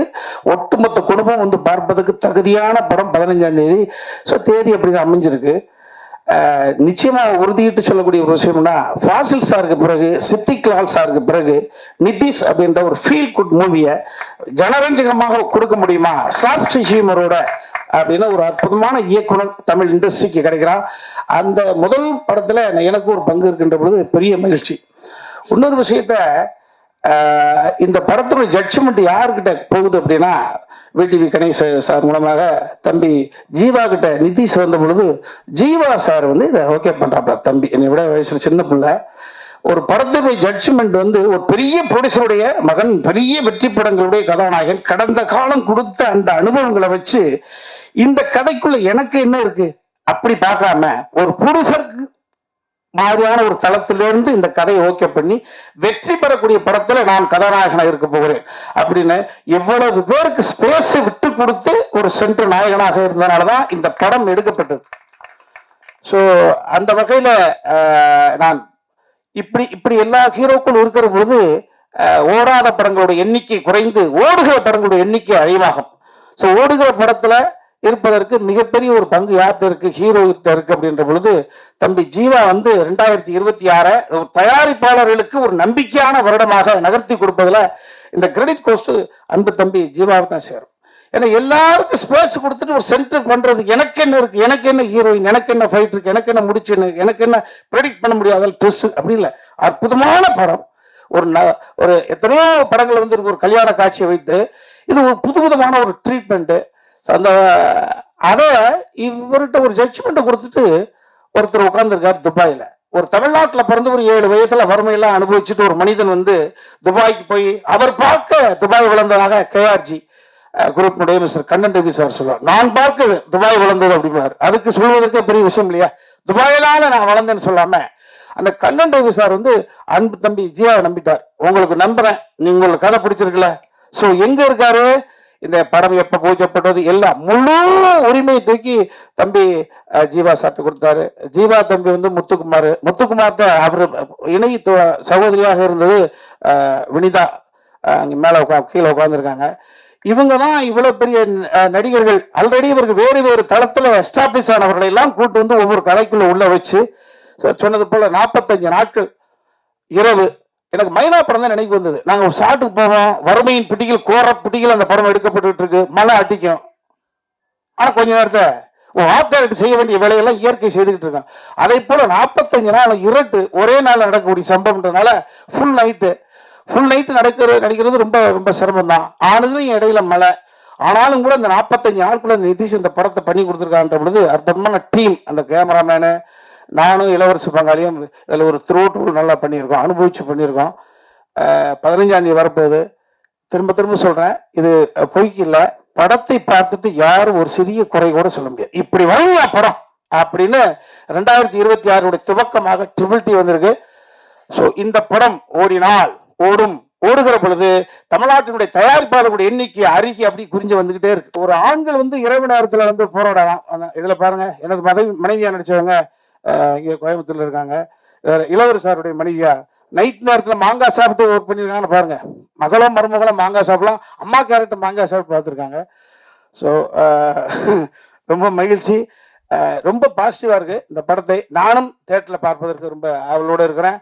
ஒட்டுமொத்த குடும்பம் வந்து பார்ப்பதற்கு தகுதியான படம் 15ஆம் தேதி. ஸோ தேதி அப்படி தான் அமைஞ்சிருக்கு. நிச்சயமாக உறுதியிட்டு சொல்லக்கூடிய ஒரு விஷயம்னா, ஃபாசில் சாருக்கு பிறகு, சித்திக் லால் சாருக்கு பிறகு நிதிஷ் அப்படின்ற ஒரு ஃபீல் குட் மூவியை ஜனரஞ்சகமாக கொடுக்க முடியுமா சாஃப்ட் ஹியூமரோட அப்படின்னு ஒரு அற்புதமான இயக்குனர் தமிழ் இண்டஸ்ட்ரிக்கு கிடைக்கிறான். அந்த முதல் படத்தில் எனக்கு ஒரு பங்கு இருக்கின்ற பொழுது பெரிய மகிழ்ச்சி. இன்னொரு விஷயத்த, இந்த படத்தினுடைய ஜட்ஜ்மெண்ட் யாருக்கிட்ட போகுது அப்படின்னா, விடிவி கணேஷ் சார் மூலமாக தம்பி ஜீவா கிட்ட நிதிஷ் வந்த பொழுது ஜீவா சார் வந்து இதை ஓகே பண்ணுறாப்பா. தம்பி என்னை விட வயசில் சின்ன பிள்ளை. ஒரு படத்துடைய ஜட்ஜ்மெண்ட் வந்து ஒரு பெரிய ப்ரொடியூசருடைய மகன், பெரிய வெற்றி படங்களுடைய கதாநாயகன், கடந்த காலம் கொடுத்த அந்த அனுபவங்களை வச்சு இந்த கதைக்குள்ள எனக்கு என்ன இருக்கு அப்படி பார்க்காம ஒரு ப்ரொடியூசருக்கு மாதிரியான ஒரு தளத்திலிருந்து இந்த கதையை ஓகே பண்ணி வெற்றி பெறக்கூடிய படத்துல நான் கதாநாயகனாக இருக்க போகிறேன் அப்படின்னு எவ்வளவு பேருக்கு ஸ்பேஸ் விட்டு கொடுத்து ஒரு சென்ட்ரல் நாயகனாக இருந்தனாலதான் இந்த படம் எடுக்கப்பட்டது. ஸோ அந்த வகையில நான் இப்படி எல்லா ஹீரோக்களும் இருக்கிற பொழுது ஓடாத படங்களோட எண்ணிக்கை குறைந்து ஓடுகிற படங்களோட எண்ணிக்கை அதிகமாகும். ஸோ ஓடுகிற படத்துல இருப்பதற்கு மிகப்பெரிய ஒரு பங்கு யார்கிட்ட இருக்கு, ஹீரோ இருக்கு அப்படின்ற பொழுது தம்பி ஜீவா வந்து 2026 தயாரிப்பாளர்களுக்கு ஒரு நம்பிக்கையான வருடமாக நகர்த்தி கொடுப்பதில் இந்த கிரெடிட் கோஸ்ட் அன்பு தம்பி ஜீவாவை தான் சேரும். ஏன்னா எல்லாருக்கும் ஸ்பேஸ் கொடுத்துட்டு ஒரு சென்டர் பண்றது, எனக்கு என்ன இருக்கு, எனக்கு என்ன ஹீரோயின், எனக்கு என்ன ஃபைட் இருக்கு, எனக்கு என்ன முடிச்சு, எனக்கு என்ன ப்ரெடிக்ட் பண்ண முடியாத ட்விஸ்ட் அப்படி இல்லை. அற்புதமான படம். ஒரு எத்தனையோ படங்கள் வந்து ஒரு கல்யாண காட்சியை வைத்து இது ஒரு புதுவிதமான ஒரு ட்ரீட்மெண்ட்டு. அந்த அதை இவர்கிட்ட ஒரு ஜட்ஜ்மெண்ட்டை கொடுத்துட்டு ஒருத்தர் உட்காந்துருக்காரு துபாயில். ஒரு தமிழ்நாட்டில் பிறந்து ஒரு 7 வயதுல வறுமையெல்லாம் அனுபவிச்சுட்டு ஒரு மனிதன் வந்து துபாய்க்கு போய் அவர் பார்க்க துபாய் வளர்ந்ததாக கேஆர்ஜி குரூப்னுடைய மிஸ்டர் கண்ணன் ரவி சார் சொல்லுவார். நான் பார்க்க துபாய் வளர்ந்தது அப்படின்னாரு. அதுக்கு சொல்வதற்கே பெரிய விஷயம் இல்லையா? துபாயிலால நான் வளர்ந்தேன்னு சொல்லாம அந்த கண்ணன் ரவி சார் வந்து அன்பு தம்பி ஜீவாவை நம்பிட்டார். உங்களுக்கு நம்புறேன், நீங்க உங்களுக்கு கதை பிடிச்சிருக்குல்ல. ஸோ எங்க இருக்காரு, இந்த படம் எப்போ பூஜைப்பட்டது எல்லாம் முழு உரிமையை தூக்கி தம்பி ஜீவா சாப்பிட்டு கொடுத்தாரு. ஜீவா தம்பி வந்து முத்துக்குமார்ட்ட அவர் இணை சகோதரியாக இருந்தது வினிதா, அங்கே மேலே கீழே உட்காந்துருக்காங்க. இவங்க தான் இவ்வளவு பெரிய நடிகர்கள். ஆல்ரெடி இவருக்கு வேறு வேறு தளத்துல எஸ்டாப்ளிஷ் ஆனவர்களை எல்லாம் கூட்டு வந்து ஒவ்வொரு கதைக்குள்ள உள்ள வச்சு சொன்னது போல 45 நாட்கள் இரவு. எனக்கு மைனா படம் தான் நினைவு வந்தது. நாங்கள் ஒரு ஷாட்டுக்கு போவோம், வறுமையின் பிடிகள், கோர பிடிகள் அந்த படம் எடுக்கப்பட்டு இருக்கு, மழை அடிக்கும். ஆனால் கொஞ்ச நேரத்தை ஆப்டர் செய்ய வேண்டிய வேலையெல்லாம் இயற்கை செய்துக்கிட்டு இருக்கான். அதே போல 45 நாள் இரட்டு ஒரே நாள் நடக்கக்கூடிய சம்பவம்ன்றதுனால ஃபுல் நைட்டு நடிக்கிறது ரொம்ப ரொம்ப சிரமம் தான். ஆனதுலையும் இடையில மழை. ஆனாலும் கூட இந்த 45 நாளுக்குள்ள நிதிஷ் இந்த படத்தை பண்ணி கொடுத்துருக்கான்ற பொழுது அற்புதமான டீம். அந்த கேமராமேனு, நானும் இளவரசி பங்காளியும் இதில் ஒரு த்ரோட்டு நல்லா பண்ணியிருக்கோம், அனுபவிச்சு பண்ணியிருக்கோம். 15ஆம் தேதி வரப்போகுது. திரும்ப சொல்கிறேன், இது பொய்க்கு இல்லை. படத்தை பார்த்துட்டு யாரும் ஒரு சிறிய குறை கூட சொல்ல முடியாது. இப்படி வருங்க படம் அப்படின்னு 2026 துவக்கமாக ட்ரிபிள் டி வந்திருக்கு. ஸோ இந்த படம் ஓடுகிற பொழுது தமிழ்நாட்டினுடைய தயாரிப்பாளர்களுடைய எண்ணிக்கை அருகி அப்படி குறிஞ்சு வந்துகிட்டே இருக்கு. ஒரு ஆண்கள் வந்து இரவு நேரத்தில் வந்து போராடலாம். இதுல பாருங்க, எனது மனைவியா நடிச்சவங்க இங்கே கோயம்புத்தூர்ல இருக்காங்க. இளவரசாருடைய மனைவியா நைட் நேரத்தில் மாங்காய் சாப்பிட்டு ஒர்க் பண்ணியிருக்காங்கன்னு பாருங்க. மகளும் மருமகளும் மாங்காய் சாப்பிடலாம், அம்மா கேரக்டர் மாங்காய் சாப்பிட்டு பார்த்துருக்காங்க. ஸோ ரொம்ப மகிழ்ச்சி, ரொம்ப பாசிட்டிவாக இருக்குது இந்த படத்தை நானும் தேட்டரில் பார்ப்பதற்கு ரொம்ப ஆவலோடு இருக்கிறேன்.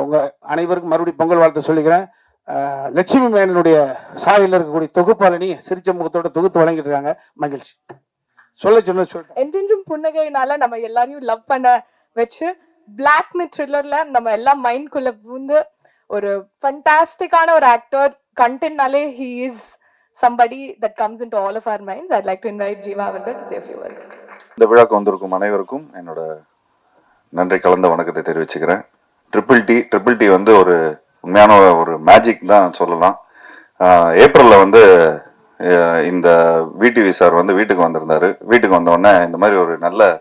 உங்கள் அனைவருக்கும் மறுபடியும் பொங்கல் வாழ்த்து சொல்லிக்கிறேன். லட்சுமி மேனனுடைய சாலையில் இருக்கக்கூடிய தொகுப்பாளனி சிரிச்ச முகத்தோட தொகுத்து வழங்கிட்டு இருக்காங்க. மகிழ்ச்சி. சொல்லிட்டேன். என்றென்றும் புன்னகையினால நம்ம எல்லாரையும் லவ் பண்ண வச்சு பிளாக்னு த்ரில்லர்ல நம்ம எல்லாம் மைண்ட்குள்ள பூந்து ஒரு ஃபண்டாஸ்டிக்கான ஒரு ஆக்டர். கண்டென்ட்னாலே he is somebody that comes into all of our minds. I'd like to invite Jeeva Avalkar to say a few words. இந்த விழாக்கு வந்திருக்கும் அனைவருக்கும் என்னோட நன்றி கலந்த வணக்கத்தை தெரிவிச்சுக்கிறேன். ட்ரிபிள் டி வந்து ஒரு உண்மையான ஒரு மேஜிக் தான் சொல்லலாம். ஏப்ரலில் வந்து இந்த விடிவி சார் வந்து வீட்டுக்கு வந்திருந்தாரு. வீட்டுக்கு வந்தோடனே இந்த மாதிரி ஒரு நல்ல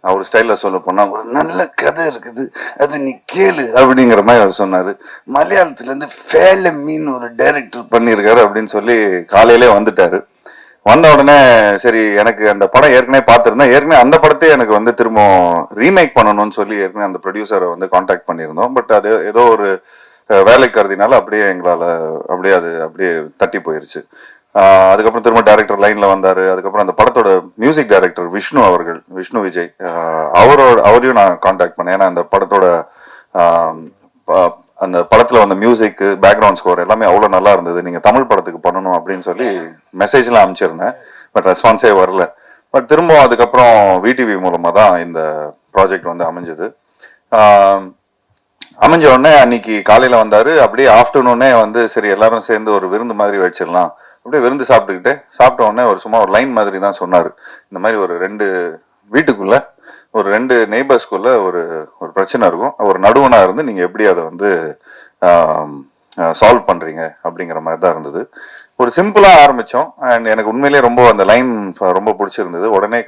அவர் ஸ்டைலில் சொல்ல போனால் ஒரு நல்ல கதை இருக்குது, அது நீ கேளு அப்படிங்கிற மாதிரி அவர் சொன்னார். மலையாளத்துலேருந்து ஃபேல மீன் ஒரு டைரக்டர் பண்ணியிருக்காரு அப்படின்னு சொல்லி காலையிலே வந்துட்டாரு. வந்த உடனே சரி, எனக்கு அந்த படம் ஏற்கனவே பார்த்துருந்தேன். ஏற்கனவே அந்த படத்தையே எனக்கு வந்து திரும்ப ரீமேக் பண்ணணும்னு சொல்லி ஏற்கனவே அந்த ப்ரொடியூசரை வந்து காண்டாக்ட் பண்ணியிருந்தோம். பட் அது ஏதோ ஒரு வேலை கருதினால அப்படியே எங்களால் அப்படியே தட்டி போயிருச்சு. அதுக்கப்புறம் திரும்ப டைரக்டர் லைனில் வந்தார். அதுக்கப்புறம் அந்த படத்தோட மியூசிக் டைரக்டர் விஷ்ணு விஜய் அவரையும் நான் காண்டாக்ட் பண்ணேன். ஏன்னா அந்த படத்தோட அந்த படத்தில் வந்த மியூசிக், பேக்ரவுண்ட் ஸ்கோர் எல்லாமே அவ்வளோ நல்லா இருந்தது. நீங்கள் தமிழ் படத்துக்கு பண்ணணும் அப்படின்னு சொல்லி மெசேஜ்லாம் அனுப்பிச்சிருந்தேன். பட் ரெஸ்பான்ஸே வரல. பட் திரும்ப அதுக்கப்புறம் விடிவி மூலமாக தான் இந்த ப்ராஜெக்ட் வந்து அமைஞ்சது. அமைஞ்ச உடனே அன்னைக்கு காலையில் வந்தார். அப்படியே ஆஃப்டர்நூனே வந்து சரி எல்லாரும் சேர்ந்து ஒரு விருந்து மாதிரி வச்சிடலாம், அப்படியே விருந்து சாப்பிட்ட உடனே சும்மா ஒரு லைன் மாதிரி தான் சொன்னார். இந்த மாதிரி ஒரு 2 வீட்டுக்குள்ள ஒரு 2 நெய்பர்ஸ்குள்ள ஒரு பிரச்சனை இருக்கும், ஒரு நடுவனாக இருந்து நீங்கள் எப்படி அதை வந்து சால்வ் பண்ணுறீங்க அப்படிங்கிற மாதிரி தான் இருந்தது. ஒரு சிம்பிளாக ஆரம்பித்தோம். அண்ட் எனக்கு உண்மையிலேயே ரொம்ப அந்த லைன் ரொம்ப பிடிச்சிருந்தது. உடனே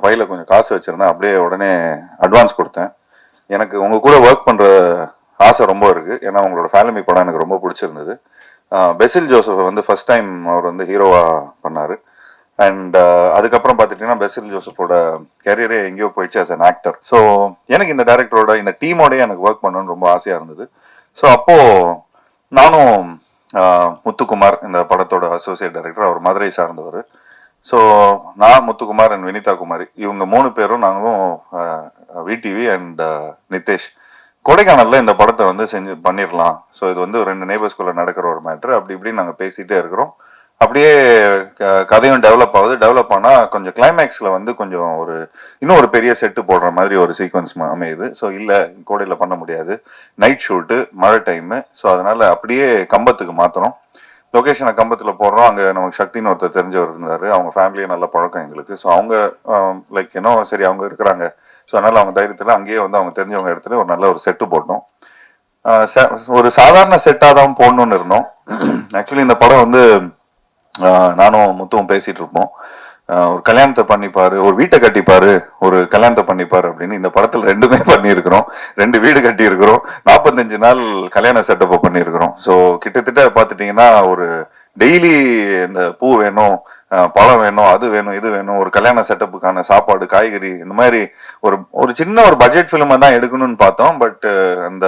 பையில் கொஞ்சம் காசு வச்சுருந்தேன். அப்படியே உடனே அட்வான்ஸ் கொடுத்தேன். எனக்கு உங்கள் கூட ஒர்க் பண்ணுற ஆசை ரொம்ப இருக்குது. ஏன்னா உங்களோட ஃபேமிலி படம் எனக்கு ரொம்ப பிடிச்சிருந்தது. பெசில் ஜோசப் வந்து ஃபர்ஸ்ட் டைம் அவர் வந்து ஹீரோவாக பண்ணார். அண்ட் அதுக்கப்புறம் பார்த்துட்டிங்கன்னா பெசில் ஜோசப்போட கேரியரே எங்கேயோ போயிடுச்சு ஆஸ் அன் ஆக்டர். ஸோ எனக்கு இந்த டைரக்டரோட இந்த டீமோடய எனக்கு ஒர்க் பண்ணணும்னு ரொம்ப ஆசையாக இருந்தது. ஸோ அப்போது நானும் முத்துக்குமார், இந்த படத்தோட அசோசியேட் டைரக்டர், அவர் மதுரை சார்ந்தவர். ஸோ நான், முத்துக்குமார் அண்ட் வினிதா குமாரி, இவங்க 3 பேரும் நாங்களும் விடிவி அண்ட் நிதேஷ் கொடைக்கானல்ல இந்த படத்தை வந்து பண்ணிடலாம். ஸோ இது வந்து 2 நெய்பர்ஸ்குள்ள நடக்கிற ஒரு மேட்ரு. அப்படி இப்படி நாங்கள் பேசிகிட்டே இருக்கிறோம். அப்படியே கதையும் டெவலப் ஆகுது. டெவலப் ஆனால் கொஞ்சம் கிளைமேக்ஸில் வந்து கொஞ்சம் இன்னும் ஒரு பெரிய செட்டு போடுற மாதிரி ஒரு சீக்வன்ஸ் அமையுது. ஸோ இல்லை, கோடையில் பண்ண முடியாது, நைட் ஷூட்டு, மழை டைமு. ஸோ அதனால் அப்படியே கம்பத்துக்கு மாற்றணும். லொக்கேஷனை கம்பத்தில் போடுறோம். அங்கே நமக்கு சக்தின்னு ஒருத்தர் தெரிஞ்சவர் இருந்தார். அவங்க ஃபேமிலியே நல்ல பழக்கம் எங்களுக்கு. ஸோ அவங்க லைக் சரி அவங்க இருக்கிறாங்க. ஸோ அதனால் அவங்க தைரியத்தில் அங்கேயே வந்து அவங்க தெரிஞ்சவங்க இடத்துல ஒரு நல்ல ஒரு செட்டு போட்டோம். ஒரு சாதாரண செட்டாக தான் போடணும்னு இருந்தோம். ஆக்சுவலி இந்த படம் வந்து நானும் முத்துவும் பேசிகிட்டு இருப்போம். ஒரு கல்யாணத்தை பண்ணிப்பாரு, ஒரு வீட்டை கட்டிப்பாரு, ஒரு கல்யாணத்தை பண்ணிப்பாரு அப்படின்னு. இந்த படத்தில் 2மே பண்ணியிருக்கிறோம். 2 வீடு கட்டி இருக்கிறோம், 45 நாள் கல்யாண செட்டப்பை பண்ணியிருக்கிறோம். ஸோ கிட்டத்தட்ட பார்த்துட்டிங்கன்னா ஒரு டெய்லி இந்த பூ வேணும், பழம் வேணும், அது வேணும், இது வேணும், ஒரு கல்யாண செட்டப்புக்கான சாப்பாடு, காய்கறி, இந்த மாதிரி ஒரு சின்ன ஒரு பட்ஜெட் ஃபிலிமை தான் எடுக்கணும்னு பார்த்தோம். பட் அந்த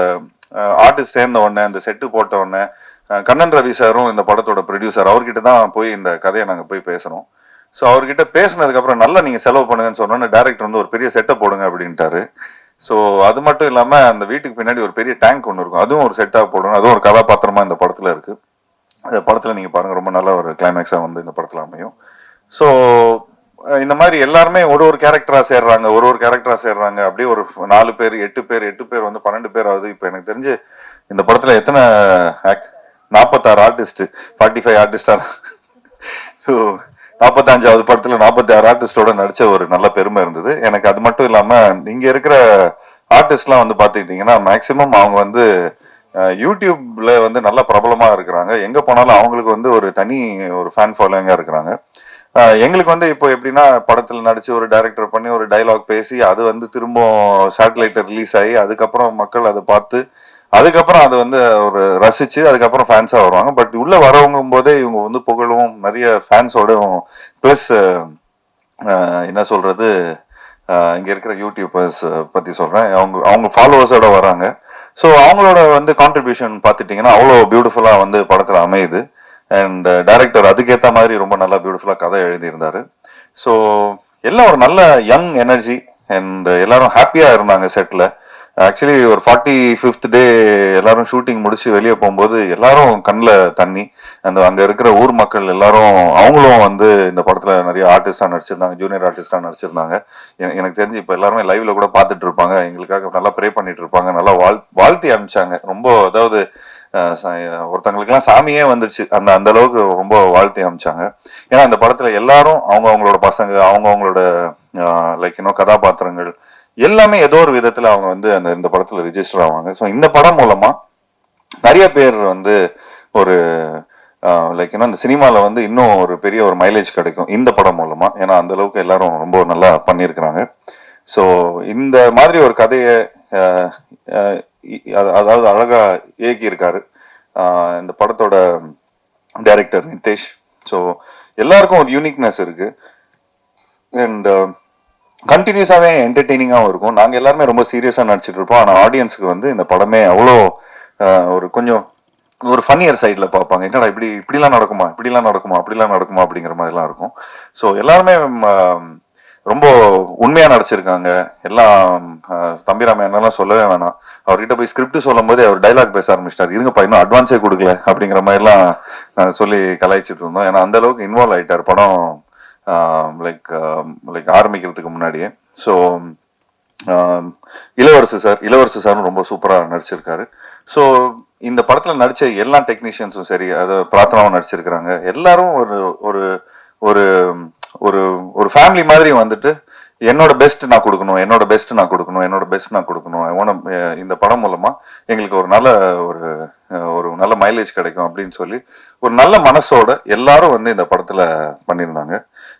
ஆர்டிஸ்ட் சேர்ந்த உடனே, அந்த செட்டு போட்ட உடனே, கண்ணன் ரவி சாரும் இந்த படத்தோட ப்ரொடியூசர், அவர்கிட்ட தான் போய் இந்த கதையை நாங்கள் போய் பேசுகிறோம். ஸோ அவர்கிட்ட பேசினதுக்கப்புறம் நல்லா நீங்கள் செலவு பண்ணுங்கன்னு சொன்னோன்னே டேரக்டர் வந்து ஒரு பெரிய செட்டை போடுங்க அப்படின்ட்டாரு. ஸோ அது மட்டும் இல்லாமல் அந்த வீட்டுக்கு பின்னாடி ஒரு பெரிய டேங்க் ஒன்று இருக்கும், அதுவும் ஒரு செட்டாக போடணும். அதுவும் ஒரு கதாபாத்திரமாக இந்த படத்தில் இருக்குது. அந்த படத்தில் நீங்கள் பாருங்கள், ரொம்ப நல்ல ஒரு கிளைமேக்ஸாக வந்து இந்த படத்தில் அமையும். ஸோ இந்த மாதிரி எல்லாருமே ஒரு கேரக்டராக சேர்றாங்க. அப்படியே ஒரு 4 பேர் 8 பேர் வந்து 12 பேர் ஆகுது. இப்போ எனக்கு தெரிஞ்சு இந்த படத்தில் எத்தனை 46 ஆர்டிஸ்ட், 45 ஆர்டிஸ்டா. ஸோ 45வது படத்தில் 46 ஆர்டிஸ்டோட நடிச்ச ஒரு நல்ல பெருமை இருந்தது எனக்கு. அது மட்டும் இல்லாமல் இங்கே இருக்கிற ஆர்டிஸ்ட்லாம் வந்து பார்த்துக்கிட்டிங்கன்னா மேக்சிமம் அவங்க வந்து யூடியூப்ல வந்து நல்ல பிரபலமாக இருக்கிறாங்க. எங்கே போனாலும் அவங்களுக்கு வந்து ஒரு தனி ஒரு ஃபேன் ஃபாலோவிங்காக இருக்கிறாங்க. எங்களுக்கு வந்து இப்போ எப்படின்னா, படத்தில் நடிச்சு ஒரு டைரக்டர் பண்ணி ஒரு டைலாக் பேசி அது வந்து திரும்ப சேட்டலைட்டை ரிலீஸ் ஆகி அதுக்கப்புறம் மக்கள் அதை பார்த்து அதுக்கப்புறம் அதை வந்து ஒரு ரசிச்சு அதுக்கப்புறம் ஃபேன்ஸாக வருவாங்க. பட் உள்ள வரவங்கும் போதே இவங்க வந்து புகழும் நிறைய ஃபேன்ஸோட ப்ளஸ் என்ன சொல்றது, இங்கே இருக்கிற யூடியூபர்ஸ் பற்றி சொல்கிறேன். அவங்க ஃபாலோவர்ஸோட வராங்க. ஸோ அவங்களோட வந்து கான்ட்ரிபியூஷன் பார்த்துட்டிங்கன்னா அவ்வளோ பியூட்டிஃபுல்லாக வந்து படத்தில் அமையுது. அண்ட் டைரக்டர் அதுக்கேற்ற மாதிரி ரொம்ப நல்லா பியூட்டிஃபுல்லாக கதை எழுதியிருந்தாரு. ஸோ எல்லாம் ஒரு நல்ல யங் எனர்ஜி அண்ட் எல்லாரும் ஹாப்பியாக இருந்தாங்க செட்டில். ஆக்சுவலி ஒரு 45th டே எல்லாரும் ஷூட்டிங் முடிச்சு வெளியே போகும்போது எல்லாரும் கண்ணில் தண்ணி. அங்கே இருக்கிற ஊர் மக்கள் எல்லாரும் அவங்களும் வந்து இந்த படத்தில் நிறைய ஆர்டிஸ்டாக நடிச்சிருந்தாங்க, ஜூனியர் ஆர்டிஸ்டாக நடிச்சிருந்தாங்க. எனக்கு தெரிஞ்சு இப்போ எல்லாருமே லைவ்ல கூட பார்த்துட்டு இருப்பாங்க, எங்களுக்காக நல்லா ப்ரே பண்ணிட்டு இருப்பாங்க, நல்லா வாழ்த்தி அனுப்பிச்சாங்க. ரொம்ப அதாவது ஒருத்தங்களுக்குலாம் சாமியே வந்துருச்சு, அந்த அளவுக்கு ரொம்ப வாழ்த்தி அனுப்பிச்சாங்க. ஏன்னா இந்த படத்துல எல்லாரும் அவங்களோட பசங்க, அவங்களோட லைக் இன்னும் கதாபாத்திரங்கள் எல்லாமே ஏதோ ஒரு விதத்துல அவங்க வந்து இந்த படத்துல ரிஜிஸ்டர் ஆவாங்க. ஸோ இந்த படம் மூலமா நிறைய பேர் வந்து ஒரு லைக் இந்த சினிமாவில் வந்து இன்னும் ஒரு பெரிய ஒரு மைலேஜ் கிடைக்கும் இந்த படம் மூலமா. ஏன்னா அந்த அளவுக்கு எல்லாரும் ரொம்ப நல்லா பண்ணியிருக்கிறாங்க. ஸோ இந்த மாதிரி ஒரு கதையை அதாவது அழகா இயக்கியிருக்காரு இந்த படத்தோட டைரக்டர் நிதேஷ். ஸோ எல்லாருக்கும் ஒரு யூனிக்னஸ் இருக்கு அண்ட் கண்டினியூஸாகவே என்டர்டெய்னிங்காகவும் இருக்கும். நாங்கள் எல்லாருமே ரொம்ப சீரியஸாக நடிச்சிட்டு இருப்போம். ஆனால் ஆடியன்ஸுக்கு வந்து இந்த படமே அவ்வளோ ஒரு கொஞ்சம் ஒரு ஃபன்னியர் சைடில் பார்ப்பாங்க. என்னடா இப்படிலாம் நடக்குமா, அப்படிலாம் நடக்குமா அப்படிங்கிற மாதிரிலாம் இருக்கும். ஸோ எல்லாருமே ரொம்ப உண்மையாக நடிச்சிருக்காங்க. எல்லாம் தம்பிராமையெல்லாம் சொல்லவே வேணாம். அவர்கிட்ட போய் ஸ்கிரிப்ட் சொல்லும் போதே அவர் டைலாக் பேச ஆரம்பிச்சிட்டார். இருங்கப்பா இன்னும் அட்வான்ஸே கொடுக்கல அப்படிங்கிற மாதிரிலாம் சொல்லி கலாய்ச்சிட்டு இருந்தோம். ஏன்னா அந்த அளவுக்கு இன்வால்வ் ஆகிட்டார் படம் லைக் ஆரம்பிக்கிறதுக்கு முன்னாடியே. ஸோ இளவரசு சாரும் ரொம்ப சூப்பராக நடிச்சிருக்காரு. ஸோ இந்த படத்தில் நடித்த எல்லா டெக்னீஷியன்ஸும் சரி, அதாவது பிரார்த்தனாவும் நடிச்சிருக்கிறாங்க. எல்லாரும் ஒரு ஒரு ஒரு ஒரு ஒரு ஃபேமிலி மாதிரி வந்துட்டு என்னோட பெஸ்ட் நான் கொடுக்கணும், இந்த படம் மூலமா எங்களுக்கு ஒரு நல்ல ஒரு நல்ல மைலேஜ் கிடைக்கும் அப்படின்னு சொல்லி ஒரு நல்ல மனசோட எல்லாரும் வந்து இந்த படத்துல பண்ணியிருந்தாங்க.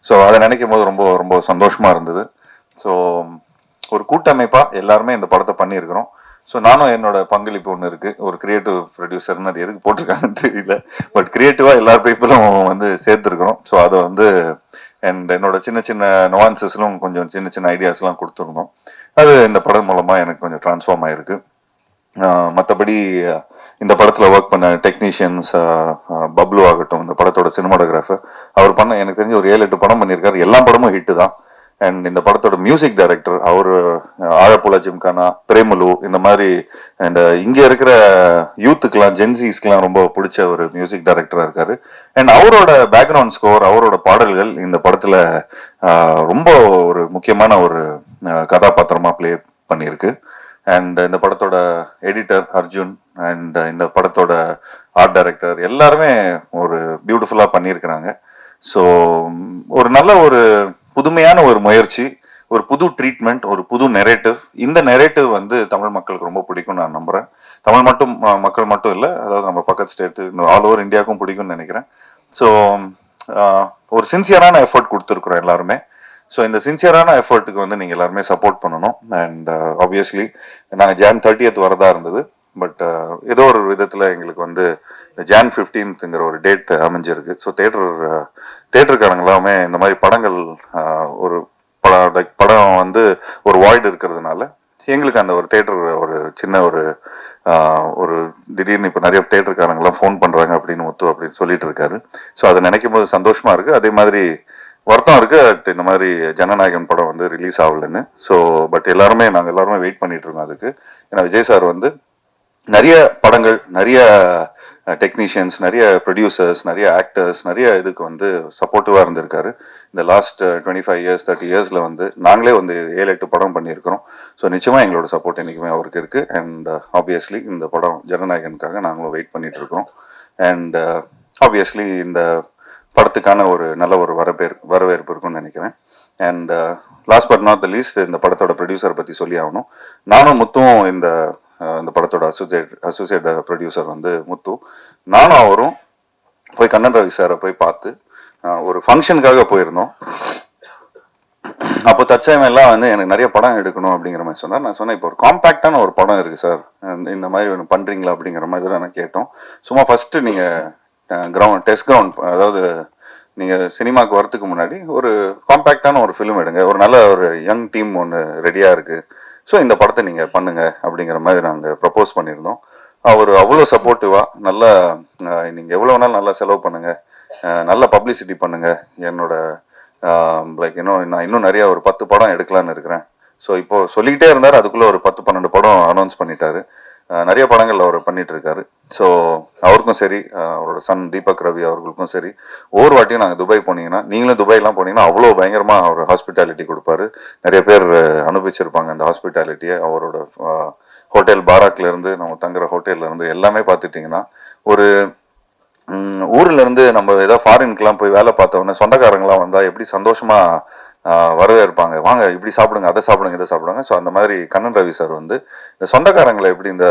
ஸோ அதை நினைக்கும் போது ரொம்ப ரொம்ப சந்தோஷமா இருந்தது. ஸோ ஒரு கூட்டமைப்பா எல்லாருமே இந்த படத்தை பண்ணியிருக்கிறோம். ஸோ நானும் என்னோட பங்களிப்பு ஒன்று இருக்கு. ஒரு கிரியேட்டிவ் ப்ரொடியூசர்னு அது எதுக்கு போட்டிருக்காங்கன்னு தெரியல, பட் கிரியேட்டிவா எல்லா பீப்புளும் வந்து சேர்த்துருக்கிறோம். ஸோ அதை வந்து அண்ட் என்னோட சின்ன சின்ன நுவான்சஸ்லும் கொஞ்சம் சின்ன சின்ன ஐடியாஸ்லாம் கொடுத்துருந்தோம். அது இந்த படம் மூலமா எனக்கு கொஞ்சம் டிரான்ஸ்ஃபார்ம் ஆயிருக்கு. மற்றபடி இந்த படத்துல ஒர்க் பண்ண டெக்னீஷியன்ஸ், பப்ளு ஆகட்டும், இந்த படத்தோட சினிமாட்டோகிராஃபர், அவர் பண்ண எனக்கு தெரிஞ்சு ஒரு 7-8 படம் பண்ணியிருக்காரு. எல்லா படமும் ஹிட்டு தான். அண்ட் இந்த படத்தோட மியூசிக் டைரக்டர் அவர் ஆழப்புழா ஜிம்கானா, பிரேமுலு, இந்த மாதிரி இந்த இங்க இருக்கிற யூத்துக்கெல்லாம் ஜென்சிஸ்க்கெல்லாம் ரொம்ப பிடிச்ச ஒரு மியூசிக் டைரக்டரா இருக்காரு. அண்ட் அவரோட பேக்ரவுண்ட் ஸ்கோர், அவரோட பாடல்கள் இந்த படத்துல ரொம்ப ஒரு முக்கியமான ஒரு கதாபாத்திரமா பிளே பண்ணியிருக்கு. அண்ட் இந்த படத்தோட எடிட்டர் அர்ஜுன் அண்ட் இந்த படத்தோட ஆர்ட் டைரக்டர் எல்லாருமே ஒரு பியூட்டிஃபுல்லா பண்ணியிருக்கிறாங்க. ஸோ ஒரு நல்ல ஒரு புதுமையான ஒரு முயற்சி, ஒரு புது ட்ரீட்மெண்ட், ஒரு புது நெரேட்டிவ். இந்த நெரேட்டிவ் வந்து தமிழ் மக்களுக்கு ரொம்ப பிடிக்கும் நான் நம்புறேன். தமிழ் மக்கள் மட்டும் இல்லை, அதாவது நம்ம பக்கத்து ஸ்டேட்டு ஆல் ஓவர் இந்தியாவுக்கும் பிடிக்கும்னு நினைக்கிறேன். ஸோ ஒரு சின்சியரான எஃபர்ட் கொடுத்துருக்குறோம் எல்லாருமே. ஸோ இந்த சின்சியரான எஃபர்ட்டுக்கு வந்து நீங்கள் எல்லாருமே சப்போர்ட் பண்ணணும். அண்ட் ஆப்வியஸ்லி நாங்கள் Jan 30th வரதா இருந்தது, பட் ஏதோ ஒரு விதத்தில் எங்களுக்கு வந்து Jan 15th ஒரு டேட் அமைஞ்சிருக்கு. ஸோ தேட்டருக்காரங்க எல்லாமே இந்த மாதிரி படங்கள் ஒரு படம் வந்து ஒரு வாய்டு இருக்கிறதுனால எங்களுக்கு அந்த ஒரு தேட்டர் ஒரு சின்ன ஒரு திடீர்னு இப்போ நிறைய தேட்டருக்காரங்கெல்லாம் ஃபோன் பண்ணுறாங்க அப்படின்னு சொல்லிட்டு இருக்காரு. ஸோ அதை நினைக்கும் போது சந்தோஷமா இருக்கு. அதே மாதிரி வருத்தம் இருக்கு, இந்த மாதிரி ஜனநாயகன் படம் வந்து ரிலீஸ் ஆகலன்னு. ஸோ பட் நாங்கள் எல்லாருமே வெயிட் பண்ணிட்டு இருக்கோம் அதுக்கு. ஏன்னா விஜய் சார் வந்து நிறைய படங்கள், நிறைய டெக்னீஷியன்ஸ், நிறைய ப்ரொடியூசர்ஸ், நிறைய ஆக்டர்ஸ், நிறைய இதுக்கு வந்து சப்போர்ட்டிவாக இருந்திருக்காரு. இந்த லாஸ்ட் 25 years 30 yearsல வந்து நாங்களே வந்து 7-8 படம் பண்ணியிருக்கிறோம். ஸோ நிச்சயமாக எங்களோட சப்போர்ட் என்றைக்குமே அவருக்கு இருக்குது. அண்ட் ஆப்வியஸ்லி இந்த படம் ஜனநாயகனுக்காக நாங்களும் வெயிட் பண்ணிட்டு இருக்கோம். அண்ட் ஆப்வியஸ்லி இந்த படத்துக்கான ஒரு நல்ல ஒரு வரவேற்பு இருக்கும்னு நினைக்கிறேன். And last but not the least, இந்த படத்தோட ப்ரொடியூசரை பற்றி சொல்லி ஆகணும். நானும் முத்தும் இந்த படத்தோட அசோசியேட் ப்ரொடியூசர் வந்து முத்து. நானும் அவரும் போய் கண்ணன் ரவி சாரை போய் பார்த்து ஒரு ஃபங்க்ஷனுக்காக போயிருந்தோம். அப்போ தற்சமயம் எல்லாம் வந்து எனக்கு நிறைய படம் எடுக்கணும் அப்படிங்கிற மாதிரி சொன்னார். நான் சொன்னேன், இப்போ ஒரு காம்பேக்டான ஒரு படம் இருக்கு சார், இந்த மாதிரி ஒன்று பண்றீங்களா அப்படிங்கிற மாதிரி தான் நான் கேட்டோம். சும்மா ஃபர்ஸ்ட் நீங்க டெஸ்ட் கிரவுண்ட், அதாவது நீங்கள் சினிமாவுக்கு வரத்துக்கு முன்னாடி ஒரு காம்பேக்டான ஒரு ஃபிலிம் எடுங்க, ஒரு நல்ல ஒரு யங் டீம் ஒன்று ரெடியாக இருக்குது, ஸோ இந்த படத்தை நீங்கள் பண்ணுங்க அப்படிங்கிற மாதிரி நாங்கள் ப்ரப்போஸ் பண்ணியிருந்தோம். அவர் அவ்வளோ சப்போர்ட்டிவாக நல்லா நீங்கள் எவ்வளோ வேணாலும் நல்லா செலவு பண்ணுங்கள், நல்ல பப்ளிசிட்டி பண்ணுங்கள், என்னோட லைக் நான் இன்னும் நிறைய ஒரு 10 படம் எடுக்கலான்னு இருக்கிறேன். ஸோ இப்போது சொல்லிக்கிட்டே இருந்தார், அதுக்குள்ளே ஒரு 10-12 படம் அனௌன்ஸ் பண்ணிட்டாரு. நிறைய படங்கள் அவர் பண்ணிட்டு இருக்காரு. ஸோ அவருக்கும் சரி, அவரோட சன் தீபக் ரவி அவர்களுக்கும் சரி, ஒவ்வொரு வாட்டியும் நாங்கள் துபாய் போனீங்கன்னா, நீங்களும் துபாய்லாம் போனீங்கன்னா அவ்வளோ பயங்கரமாக அவர் ஹாஸ்பிட்டாலிட்டி கொடுப்பாரு. நிறைய பேர் அனுபவிச்சிருப்பாங்க அந்த ஹாஸ்பிட்டாலிட்டியை. அவரோட ஹோட்டல் பாராக்லேருந்து நம்ம தங்குற ஹோட்டல்லேருந்து எல்லாமே பார்த்துட்டிங்கன்னா, ஒரு ஊர்ல இருந்து நம்ம ஏதாவது ஃபாரின்க்குலாம் போய் வேலை பார்த்தோன்னே சொந்தக்காரங்களாம் வந்தால் எப்படி சந்தோஷமாக வரவேற்பாங்க, வாங்க இப்படி சாப்பிடுங்க, அதை சாப்பிடுங்க, இதை சாப்பிடுங்க. ஸோ அந்த மாதிரி கண்ணன் ரவி சார் வந்து இந்த சொந்தக்காரங்களை எப்படி இந்த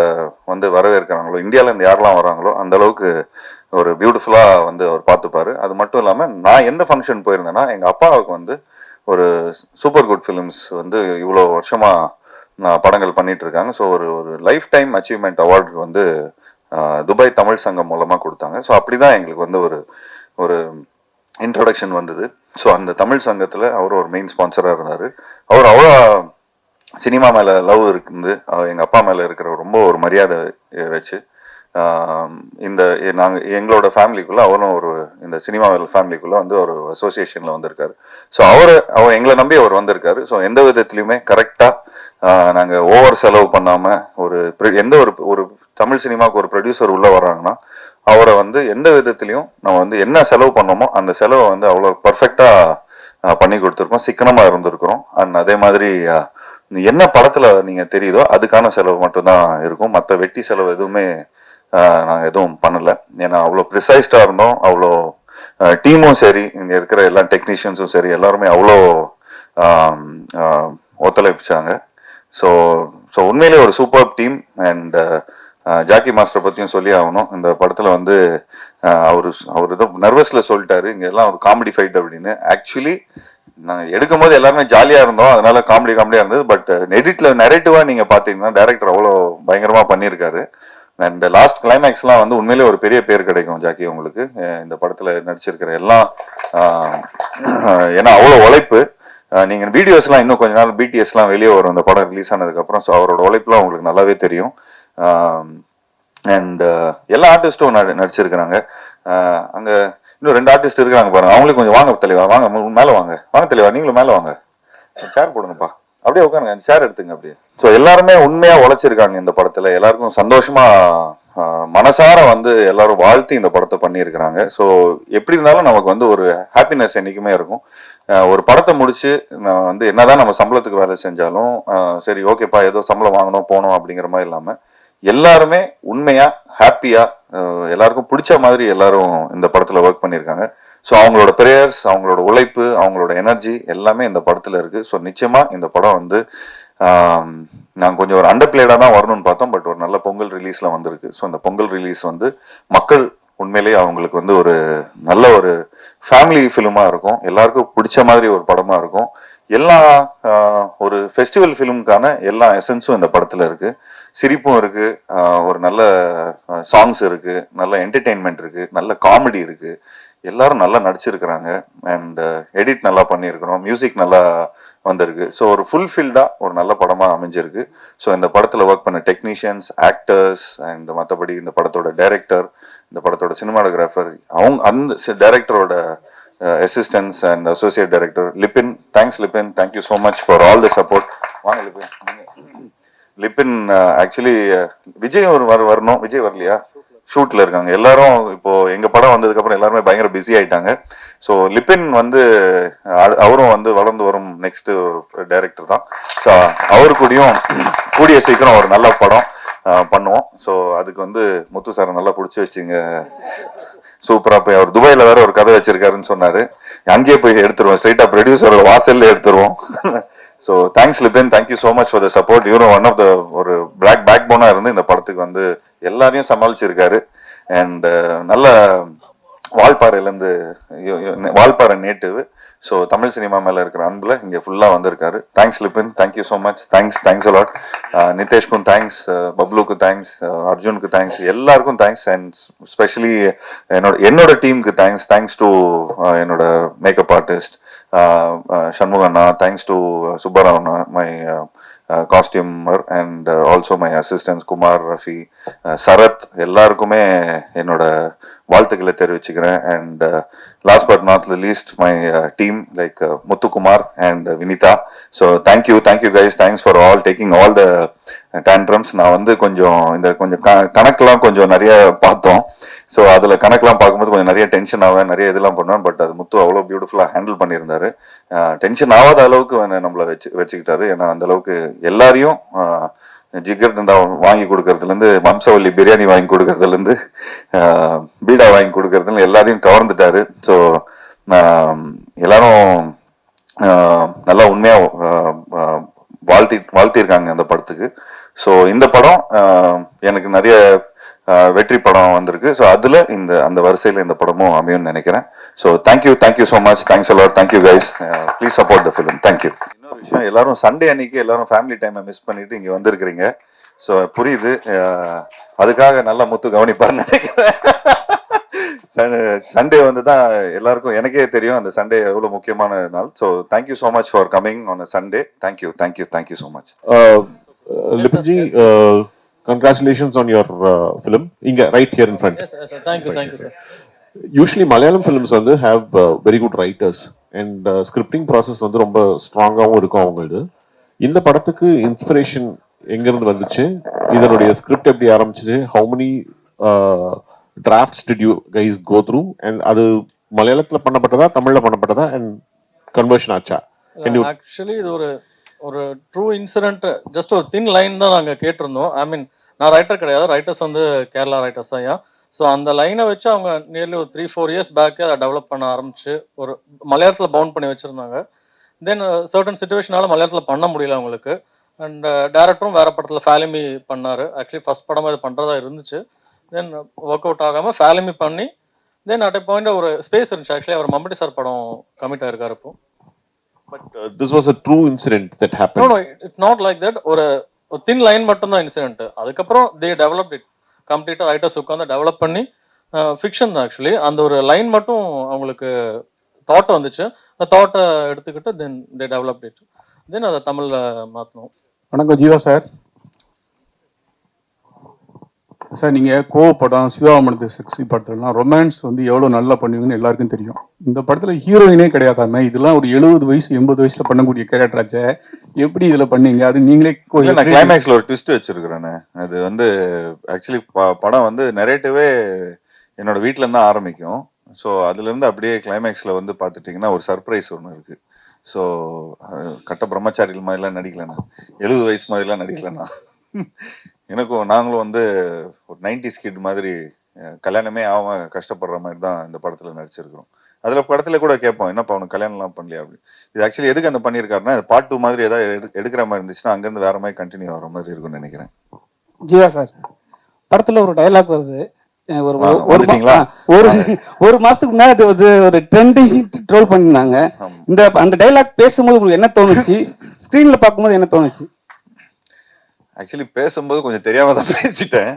வந்து வரவேற்கிறாங்களோ, இந்தியாவிலேருந்து யாரெல்லாம் வராங்களோ அந்த அளவுக்கு ஒரு பியூட்டிஃபுல்லாக வந்து அவர் பார்த்துப்பாரு. அது மட்டும் இல்லாமல் நான் எந்த ஃபங்க்ஷன் போயிருந்தேன்னா, எங்கள் அப்பாவுக்கு வந்து ஒரு சூப்பர் குட் ஃபிலிம்ஸ் வந்து இவ்வளோ வருஷமாக படங்கள் பண்ணிட்டு இருக்காங்க. ஸோ ஒரு ஒரு லைஃப் டைம் அச்சீவ்மெண்ட் அவார்டு வந்து துபாய் தமிழ் சங்கம் மூலமாக கொடுத்தாங்க. ஸோ அப்படி தான் எங்களுக்கு வந்து ஒரு இன்ட்ரொடக்ஷன் வந்தது. ஸோ அந்த தமிழ் சங்கத்தில் அவர் ஒரு மெயின் ஸ்பான்சராக இருந்தார். அவர் அவ்வளோ சினிமா மேலே லவ் இருக்குது, எங்கள் அப்பா மேலே இருக்கிற ரொம்ப ஒரு மரியாதை வச்சு இந்த எங்களோட ஃபேமிலிக்குள்ளே அவரும் இந்த சினிமா ஃபேமிலிக்குள்ளே வந்து ஒரு அசோசியேஷனில் வந்திருக்காரு. ஸோ அவர் எங்களை நம்பி அவர் வந்திருக்காரு. ஸோ எந்த விதத்துலையுமே கரெக்டாக நாங்கள் ஓவர் செலவு பண்ணாமல் எந்த ஒரு தமிழ் சினிமாவுக்கு ஒரு ப்ரொடியூசர் உள்ளே வர்றாங்கன்னா அவரை வந்து எந்த விதத்துலையும் நம்ம வந்து என்ன செலவு பண்ணோமோ அந்த செலவை வந்து அவ்வளோ பர்ஃபெக்டாக பண்ணி கொடுத்துருக்கோம், சிக்கனமாக இருந்திருக்கிறோம். அண்ட் அதே மாதிரி என்ன படத்தில் நீங்கள் தெரியுதோ அதுக்கான செலவு மட்டும்தான் இருக்கும், மற்ற வெட்டி செலவு எதுவுமே நாங்கள் எதுவும் பண்ணலை. ஏன்னா அவ்வளோ ப்ரிசைஸ்டாக இருந்தோம். அவ்வளோ டீமும் சரி, இங்கே இருக்கிற எல்லா டெக்னீஷியன்ஸும் சரி, எல்லாருமே அவ்வளோ ஒத்துழைப்பிச்சாங்க. ஸோ உண்மையிலே ஒரு super team. And Jackie master பற்றியும் சொல்லி ஆகணும். இந்த படத்தில் வந்து அவர் ஏதோ நர்வஸில் சொல்லிட்டாரு, இங்கே எல்லாம் ஒரு காமெடி ஃபைட் அப்படின்னு. ஆக்சுவலி நாங்கள் எடுக்கும்போது எல்லாருமே ஜாலியாக இருந்தோம், அதனால காமெடியாக இருந்தது. பட் எடிட்டில் நெரேட்டிவாக நீங்கள் பார்த்தீங்கன்னா டைரக்டர் அவ்வளோ பயங்கரமாக பண்ணியிருக்காரு. அண்ட் லாஸ்ட் கிளைமேக்ஸ்லாம் வந்து உண்மையிலே ஒரு பெரிய பேர் கிடைக்கும் ஜாக்கி உங்களுக்கு இந்த படத்தில் நடிச்சிருக்கிற எல்லாம். ஏன்னா அவ்வளோ உழைப்பு. நீங்கள் வீடியோஸ்லாம் இன்னும் கொஞ்ச நாள் பிடிஎஸ்லாம் வெளியே வரும் இந்த படம் ரிலீஸ் ஆனதுக்கப்புறம். ஸோ அவரோட உழைப்புலாம் உங்களுக்கு நல்லாவே தெரியும். அண்ட் எல்லா ஆர்டிஸ்ட்டும் நடிச்சிருக்கிறாங்க. அங்கே இன்னும் 2 ஆர்டிஸ்ட் இருக்கிறாங்க பாருங்க, அவங்களுக்கு கொஞ்சம் வாங்க தலைவா, வாங்க மேலே வாங்க தலைவா, நீங்களும் மேலே வாங்க, சேர் போடுங்கப்பா, அப்படியே உட்காருங்க, சேர் எடுத்துங்க அப்படியே. ஸோ எல்லாருமே உண்மையாக உழைச்சிருக்காங்க இந்த படத்தில். எல்லாருக்கும் சந்தோஷமா மனசார வந்து எல்லாரும் வாழ்த்தி இந்த படத்தை பண்ணியிருக்கிறாங்க. ஸோ எப்படி இருந்தாலும் நமக்கு வந்து ஒரு ஹாப்பினஸ் என்றைக்குமே இருக்கும். ஒரு படத்தை முடிச்சு நான் வந்து என்னதான் நம்ம சம்பளத்துக்கு வேலை செஞ்சாலும் சரி ஓகேப்பா ஏதோ சம்பளம் வாங்கணும் போனோம் அப்படிங்கிற மாதிரி இல்லாமல் எல்லாருமே உண்மையா ஹாப்பியா எல்லாருக்கும் பிடிச்ச மாதிரி எல்லாரும் இந்த படத்துல ஒர்க் பண்ணியிருக்காங்க. ஸோ அவங்களோட ப்ரேயர்ஸ், அவங்களோட உழைப்பு, அவங்களோட எனர்ஜி எல்லாமே இந்த படத்துல இருக்கு. ஸோ நிச்சயமா இந்த படம் வந்து நாங்கள் கொஞ்சம் ஒரு அண்டர்பிளேடாக தான் வரணும்னு பார்த்தோம், பட் ஒரு நல்ல பொங்கல் ரிலீஸ்ல வந்திருக்கு. ஸோ இந்த பொங்கல் ரிலீஸ் வந்து மக்கள் உண்மையிலேயே அவங்களுக்கு வந்து ஒரு நல்ல ஒரு ஃபேமிலி ஃபிலிமா இருக்கும், எல்லாருக்கும் பிடிச்ச மாதிரி ஒரு படமா இருக்கும். எல்லா ஒரு ஃபெஸ்டிவல் ஃபிலிமுக்கான எல்லா எசன்ஸும் இந்த படத்துல இருக்கு. சிரிப்பும் இருக்கு, ஒரு நல்ல சாங்ஸ் இருக்கு, நல்ல என்டர்டெயின்மெண்ட் இருக்கு, நல்ல காமெடி இருக்கு, எல்லாரும் நல்லா நடிச்சிருக்கிறாங்க. அண்ட் எடிட் நல்லா பண்ணியிருக்கிறோம், மியூசிக் நல்லா வந்திருக்கு. ஸோ ஒரு ஃபுல்ஃபில்டா ஒரு நல்ல படமா அமைஞ்சிருக்கு. ஸோ இந்த படத்துல ஒர்க் பண்ண டெக்னீஷியன்ஸ், ஆக்டர்ஸ் அண்ட் மற்றபடி இந்த படத்தோட டைரக்டர், இந்த படத்தோட சினிமாட்டோகிராஃபர், அந்த டைரக்டரோட assistants and associate director Lipin. Thanks Lipin, thank you so much for all the support. வாங்க லிப்பின். ஆக்சுவலி விஜய் வரணும், விஜய் வரலையா, ஷூட்ல இருக்காங்க எல்லாரும். இப்போ எங்க படம் வந்ததுக்கு அப்புறம் எல்லாருமே பயங்கர பிஸி ஆயிட்டாங்க. ஸோ லிப்பின் வந்து அவரும் வந்து வளர்ந்து வரும் நெக்ஸ்ட் டைரக்டர் தான். ஸோ அவரு கூடிய சீக்கிரம் ஒரு நல்ல படம் பண்ணுவோம். ஸோ அதுக்கு வந்து முத்து சார் நல்லா பிடிச்சி வச்சுங்க, சூப்பரா போய் அவர் துபாயில வேற ஒரு கதை வச்சிருக்காருன்னு சொன்னாரு, அங்கேயே போய் எடுத்துருவோம், ஸ்ட்ரைட்டா ப்ரொடியூசரோட வாசல்ல எடுத்துருவோம். So thanks Libin, thank you so much for the support. இவரும் ஒன் ஆஃப் த ஒரு பேக் போனா இருந்து இந்த படத்துக்கு வந்து எல்லாரையும் சமாளிச்சிருக்காரு. அண்ட் நல்ல வால்பாறையிலேருந்து, Valparai native. So Tamil cinema மேலே இருக்கிற அன்பில் இங்கே ஃபுல்லாக வந்திருக்காரு. Thanks Libin, thank you so much. Thanks a lot. நிதேஷ்க்கும் தேங்க்ஸ், பப்ளுக்கு தேங்க்ஸ், அர்ஜுனுக்கு தேங்க்ஸ், எல்லாருக்கும் தேங்க்ஸ். அண்ட் ஸ்பெஷலி என்னோட டீமுக்கு தேங்க்ஸ் டு என்னோட மேக்கப் ஆர்டிஸ்ட் சண்முகண்ணா, தேங்க்ஸ் டு சுப்பராவண்ணா, my costumer, and also my assistants Kumar, Rafi, Sarath, எல்லாருக்குமே என்னோட வாழ்த்துக்களை தெரிவிச்சுக்கிறேன். And last but not least my team like Muthukumar and Vinitha. So thank you guys, thanks for all taking all the tantrums. நான் வந்து கொஞ்சம் கணக்கெல்லாம் கொஞ்சம் நிறைய பார்த்தோம். ஸோ அதில் கணக்கெல்லாம் பார்க்கும்போது கொஞ்சம் நிறைய டென்ஷன் ஆவேன், நிறைய இதெல்லாம் பண்ணுவேன். பட் அது முத்து அவ்வளோ பியூட்டிஃபுல்லாக ஹேண்டில் பண்ணியிருந்தாரு. டென்ஷன் ஆகாத அளவுக்கு நம்மளை வச்சுக்கிட்டாரு. ஏன்னா அந்த அளவுக்கு எல்லாரையும் ஜிகர் தண்டா வாங்கி கொடுக்கறதுலேருந்து, வம்சவல்லி பிரியாணி வாங்கி கொடுக்கறதுலேருந்து, பீடா வாங்கி கொடுக்கறதுல எல்லாரையும் கவர்ந்துட்டாரு. ஸோ எல்லாரும் நல்லா உண்மையாக வாழ்த்திருக்காங்க அந்த படத்துக்கு. ஸோ இந்த படம் எனக்கு நிறைய வெற்றி படம் வந்திருக்கு. ஸோ அதில் அந்த வரிசையில் இந்த படமும் அமையும்னு நினைக்கிறேன். So thank you so much. Thanks allot. Thank you guys. Please support the film. Thank you. இன்னொரு விஷயம், எல்லாரும் சண்டே அன்னைக்கு எல்லாரும் ஃபேமிலி டைமை மிஸ் பண்ணிட்டு இங்கே வந்திருக்கிறீங்க. ஸோ புரியுது, அதுக்காக நல்லா முத்து கவனிப்பாருன்னு நினைக்கிறேன். சண்டே வந்து தான் எல்லாருக்கும், எனக்கே தெரியும் அந்த சண்டே எவ்வளோ முக்கியமான நாள். So thank you so much for coming on a Sunday. Thank you so much. லிபின்ஜி, congratulations on your film. Inga right here in front. Yes, sir. Thank you sir. Usually Malayalam films வந்து have very good writers and scripting process வந்து ரொம்ப ஸ்ட்ராங்காகவும் இருக்கும் அவங்களது. இந்த படத்துக்கு inspiration எங்கிருந்து வந்துச்சு? இதனுடைய ஸ்கிரிப்ட் எப்படி ஆரம்பிச்சிச்சு? how many drafts did you guys go through? and அது மலையாளத்துல பண்ணப்பட்டதா, தமிழ்ல பண்ணப்பட்டதா, and conversion ஆச்சா? ஆக்சுவலி இது ஒரு ட்ரூ இன்சிடென்ட், ஜஸ்ட் ஒரு தின் லைன் தான் நாங்கள் கேட்டிருந்தோம். ஐ மீன், நான் ரைட்டர் கிடையாது, ரைட்டர்ஸ் வந்து கேரளா ரைட்டர்ஸ் தான். ஸோ அந்த லைனை வச்சு அவங்க நியர்லி ஒரு 3-4 years பேக்கே அதை டெவலப் பண்ண ஆரம்பிச்சு ஒரு மலையாளத்தில் பவுண்ட் பண்ணி வச்சுருந்தாங்க. தென் சர்டன் சுச்சுவேஷனால மலையாளத்தில் பண்ண முடியல அவங்களுக்கு. அண்ட் டேரக்டரும் வேற படத்தில் ஃபேலிமி பண்ணார். ஆக்சுவலி ஃபர்ஸ்ட் படமாக இது பண்ணுறதா இருந்துச்சு. தென் ஒர்க் அவுட் ஆகாமல் ஃபேலிமி பண்ணி தென் அட் எ பாயிண்ட் ஒரு ஸ்பேஸ் இருந்துச்சு. ஆக்சுவலி அவர் மம்பட்டி சார் படம் கமிட் ஆயிருக்காரு இப்போ. But this was a true incident that happened. No, it's not like that. ஒரு thin line மட்டும் தான் இன்சிடென்ட். அதுக்கப்புறம் they developed it கம்ப்ளீட்டா. ரைட்டர்ஸ் உட்காந்து டெவலப் பண்ணி ஃபிக்ஷன் தான் ஆக்சுவலி. அந்த ஒரு லைன் மட்டும் அவங்களுக்கு தாட் வந்துச்சு. அந்த தாட்டை எடுத்துக்கிட்டு தென் they developed it. தென் அதை தமிழ்ல மாற்றணும். வணக்கம் ஜீவா சார். சார், நீங்கள் கோவப்படம், சிவாமணத்து செக்ஸி படத்துலலாம் ரொமான்ஸ் வந்து எவ்வளோ நல்லா பண்ணுவீங்கன்னு எல்லாருக்கும் தெரியும். இந்த படத்தில் ஹீரோயினே கிடையாதாமே. இதெல்லாம் ஒரு 70 வயசு 80 வயசுல பண்ணக்கூடிய கேரக்டராச்சே, எப்படி இதில் பண்ணீங்க? அது நீங்களே நான் கிளைமேக்ஸில் ஒரு ட்விஸ்ட் வச்சிருக்கிறேன்னு. அது வந்து ஆக்சுவலி படம் வந்து நெரேட்டிவே என்னோட வீட்டிலேருந்து தான் ஆரம்பிக்கும். ஸோ அதுலேருந்து அப்படியே கிளைமேக்ஸில் வந்து பார்த்துட்டிங்கன்னா ஒரு சர்ப்ரைஸ் ஒன்று இருக்குது. ஸோ கட்ட பிரம்மச்சாரிகள் மாதிரிலாம் நடிக்கலண்ணா, 70 வயசு மாதிரிலாம் நடிக்கலண்ணா. எனக்கும் நாங்களும் வந்து ஒரு 90s கிட் மாதிரி கல்யாணமே ஆகாம கஷ்டப்படுற மாதிரி தான் இந்த படத்தில் நடிச்சிருக்கிறோம். அதில் படத்தில் கூட கேட்போம், என்னப்பா அவனுக்கு கல்யாணம்லாம் பண்ணலையா அப்படி. இது ஆக்சுவலி எதுக்கு அந்த பண்ணியிருக்காருன்னா, பார்ட் 2 மாதிரி ஏதாவது எடுக்கிற மாதிரி இருந்துச்சுன்னா அங்கேருந்து வேற மாதிரி கண்டினியூ ஆகிற மாதிரி இருக்கும்னு நினைக்கிறேன். ஜீவா சார், படத்தில் ஒரு டைலாக் வருது. ஒரு மாசத்துக்கு முன்னாடி அது வந்து ஒரு ட்ரெண்டிங் ட்ரோல் பண்ணிருந்தாங்க. அந்த டைலாக் பேசும்போது உங்களுக்கு என்ன தோணுச்சு? ஸ்கிரீன்ல பார்க்கும்போது என்ன தோணுச்சு? ஆக்சுவலி பேசும்போது கொஞ்சம் தெரியாம தான் பேசிட்டேன்.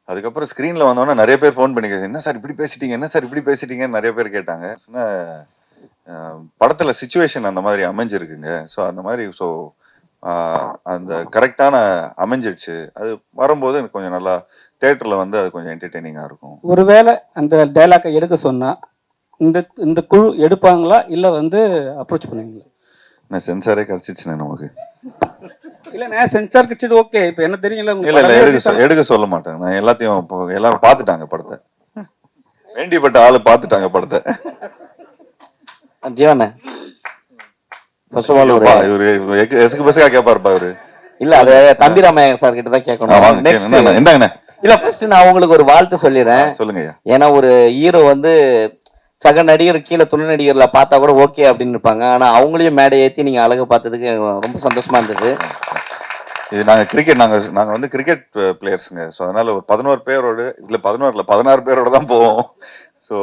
அதுக்கப்புறம் ஸ்க்ரீன்ல வந்தோன்னா நிறைய பேர் ஃபோன் பண்ணி என்ன சார் இப்படி பேசிட்டீங்க, என்ன சார் இப்படி பேசிட்டீங்கன்னு நிறைய பேர் கேட்டாங்க. படத்துல சிச்சுவேஷன் அந்த மாதிரி அமைஞ்சிருக்குங்க. ஸோ அந்த மாதிரி ஸோ அந்த கரெக்டான அமைஞ்சிடுச்சு. அது வரும்போது எனக்கு கொஞ்சம் நல்லா தியேட்டர்ல வந்து அது கொஞ்சம் என்டர்டெய்னிங்காக இருக்கும். ஒருவேளை அந்த டைலாக்கை எடுக்க சொன்னா இந்த குழு எடுப்பாங்களா இல்லை வந்து அப்ரோச் பண்ணுவீங்களா? நான் சென்சாரே கிடைச்சிடுச்சுண்ணே நமக்கு. இல்ல சென்சார் கிச்சது ஓகே. இப்போ என்ன தெரியல, எடுக்க சொல்ல மாட்டேன் நான். எல்லாத்தையும் எல்லாரும் பார்த்துட்டாங்க படத்தை, வேண்டிப்பட்ட ஆளு பார்த்துட்டாங்க படத்தை. ஜீவன இவரு எஸ்க்கு பஸ்ஸா கேட்பாருப்பா இவரு. இல்ல அது தம்பி ராமையா சார் கிட்ட தான் கேட்கணும். என்னங்கண்ணே? இல்ல ஃபர்ஸ்ட் நான் உங்களுக்கு ஒரு வாழ்த்து சொல்லிடுறேன். சொல்லுங்க. ஏன்னா ஒரு ஹீரோ வந்து சக நடிகர் கீழே துணை நடிகர்ல பார்த்தா கூட ஓகே அப்படின்னு இருப்பாங்க. ஆனா அவங்களையும் மேடை ஏற்றி நீங்க அழகு பார்த்ததுக்கு ரொம்ப சந்தோஷமா இருந்தது. இது நாங்க வந்து கிரிக்கெட் பிளேயர்ஸுங்க. ஸோ அதனால ஒரு 11 பேரோடு இல்ல 16 பேரோட தான் போவோம். ஸோ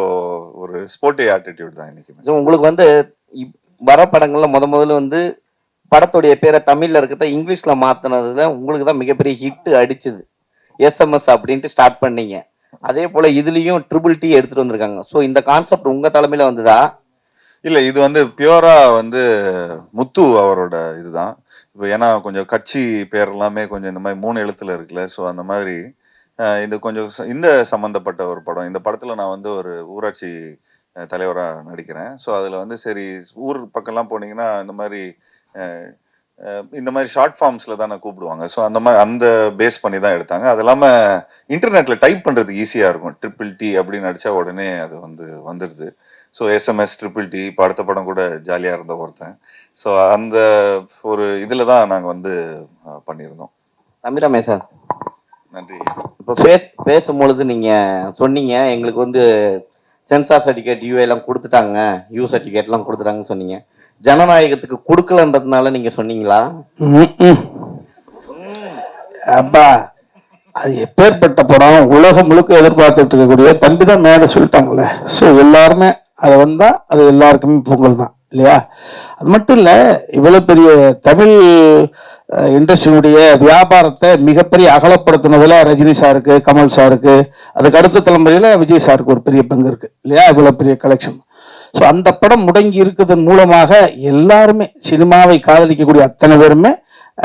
ஒரு ஸ்போர்ட்டி ஆட்டிடியூட் தான் இன்னைக்கு. உங்களுக்கு வந்து வர படங்கள்ல முதல்ல வந்து படத்துடைய பேரை தமிழ்ல இருக்கிறத இங்கிலீஷ்ல மாத்தினதுல உங்களுக்கு தான் மிகப்பெரிய ஹிட் அடிச்சது. SMS அப்படின்ட்டு ஸ்டார்ட் பண்ணீங்க. அதே போல இதுலயும் ட்ரிபிள் T எடுத்துட்டு வந்திருக்காங்க. ஸோ இந்த கான்செப்ட் உங்க தலைமையில வந்ததா? இல்ல இது வந்து பியூரா வந்து முத்து அவரோட இதுதான். இப்போ ஏன்னா கொஞ்சம் கட்சி பேர் எல்லாமே கொஞ்சம் இந்த மாதிரி 3 எழுத்துல இருக்குல்ல. ஸோ அந்த மாதிரி இது கொஞ்சம் இந்த சம்பந்தப்பட்ட ஒரு படம். இந்த படத்துல நான் வந்து ஒரு ஊராட்சி தலைவரா நடிக்கிறேன். ஸோ அதுல வந்து சரி ஊர் பக்கம்லாம் போனீங்கன்னா இந்த மாதிரி ஷார்ட் ஃபார்ம்ஸ்ல தான் கூப்பிடுவாங்க. ஸோ அந்த மாதிரி அந்த பேஸ் பண்ணி தான் எடுத்தாங்க. அது இல்லாம இன்டர்நெட்ல டைப் பண்றதுக்கு ஈஸியா இருக்கும். ட்ரிபிள் T அப்படின்னு அடிச்சா உடனே அது வந்து வந்துடுது. ஸோ SMS ட்ரிபிள் T இப்போ அடுத்த படம் கூட ஜாலியாக இருந்த ஒருத்தன். ஸோ அந்த ஒரு இதில் தான் நாங்கள் வந்து பண்ணியிருந்தோம். தம்பிராமே சார், நன்றி. இப்போ பேசும்பொழுது நீங்கள் சொன்னீங்க எங்களுக்கு வந்து சென்சார் சர்டிஃபிகேட் UA எல்லாம் கொடுத்துட்டாங்க, U சர்டிஃபிகேட்லாம் கொடுத்துட்டாங்கன்னு சொன்னீங்க. ஜனநாயகத்துக்கு கொடுக்கலன்றதுனால நீங்கள் சொன்னீங்களா? அப்பா அது எப்பேற்பட்ட படம், உலகம் முழுக்க எதிர்பார்த்துட்டு இருக்கக்கூடிய தம்பி தான் மேலே சொல்லிட்டாங்களே. ஸோ எல்லாருமே அதை வந்தா அது எல்லாருக்குமே பொங்கல் தான் இல்லையா? அது மட்டும் இல்லை, இவ்வளோ பெரிய தமிழ் இண்டஸ்ட்ரியினுடைய வியாபாரத்தை மிகப்பெரிய அகலப்படுத்தினதுல ரஜினி சாருக்கு, கமல் சாருக்கு, அதுக்கு அடுத்த தலைமுறையில் விஜய் சாருக்கு ஒரு பெரிய பங்கு இருக்கு இல்லையா? இவ்வளோ பெரிய கலெக்ஷன். ஸோ அந்த படம் முடங்கி இருக்கிறதன் மூலமாக எல்லாருமே சினிமாவை காதலிக்கக்கூடிய அத்தனை பேருமே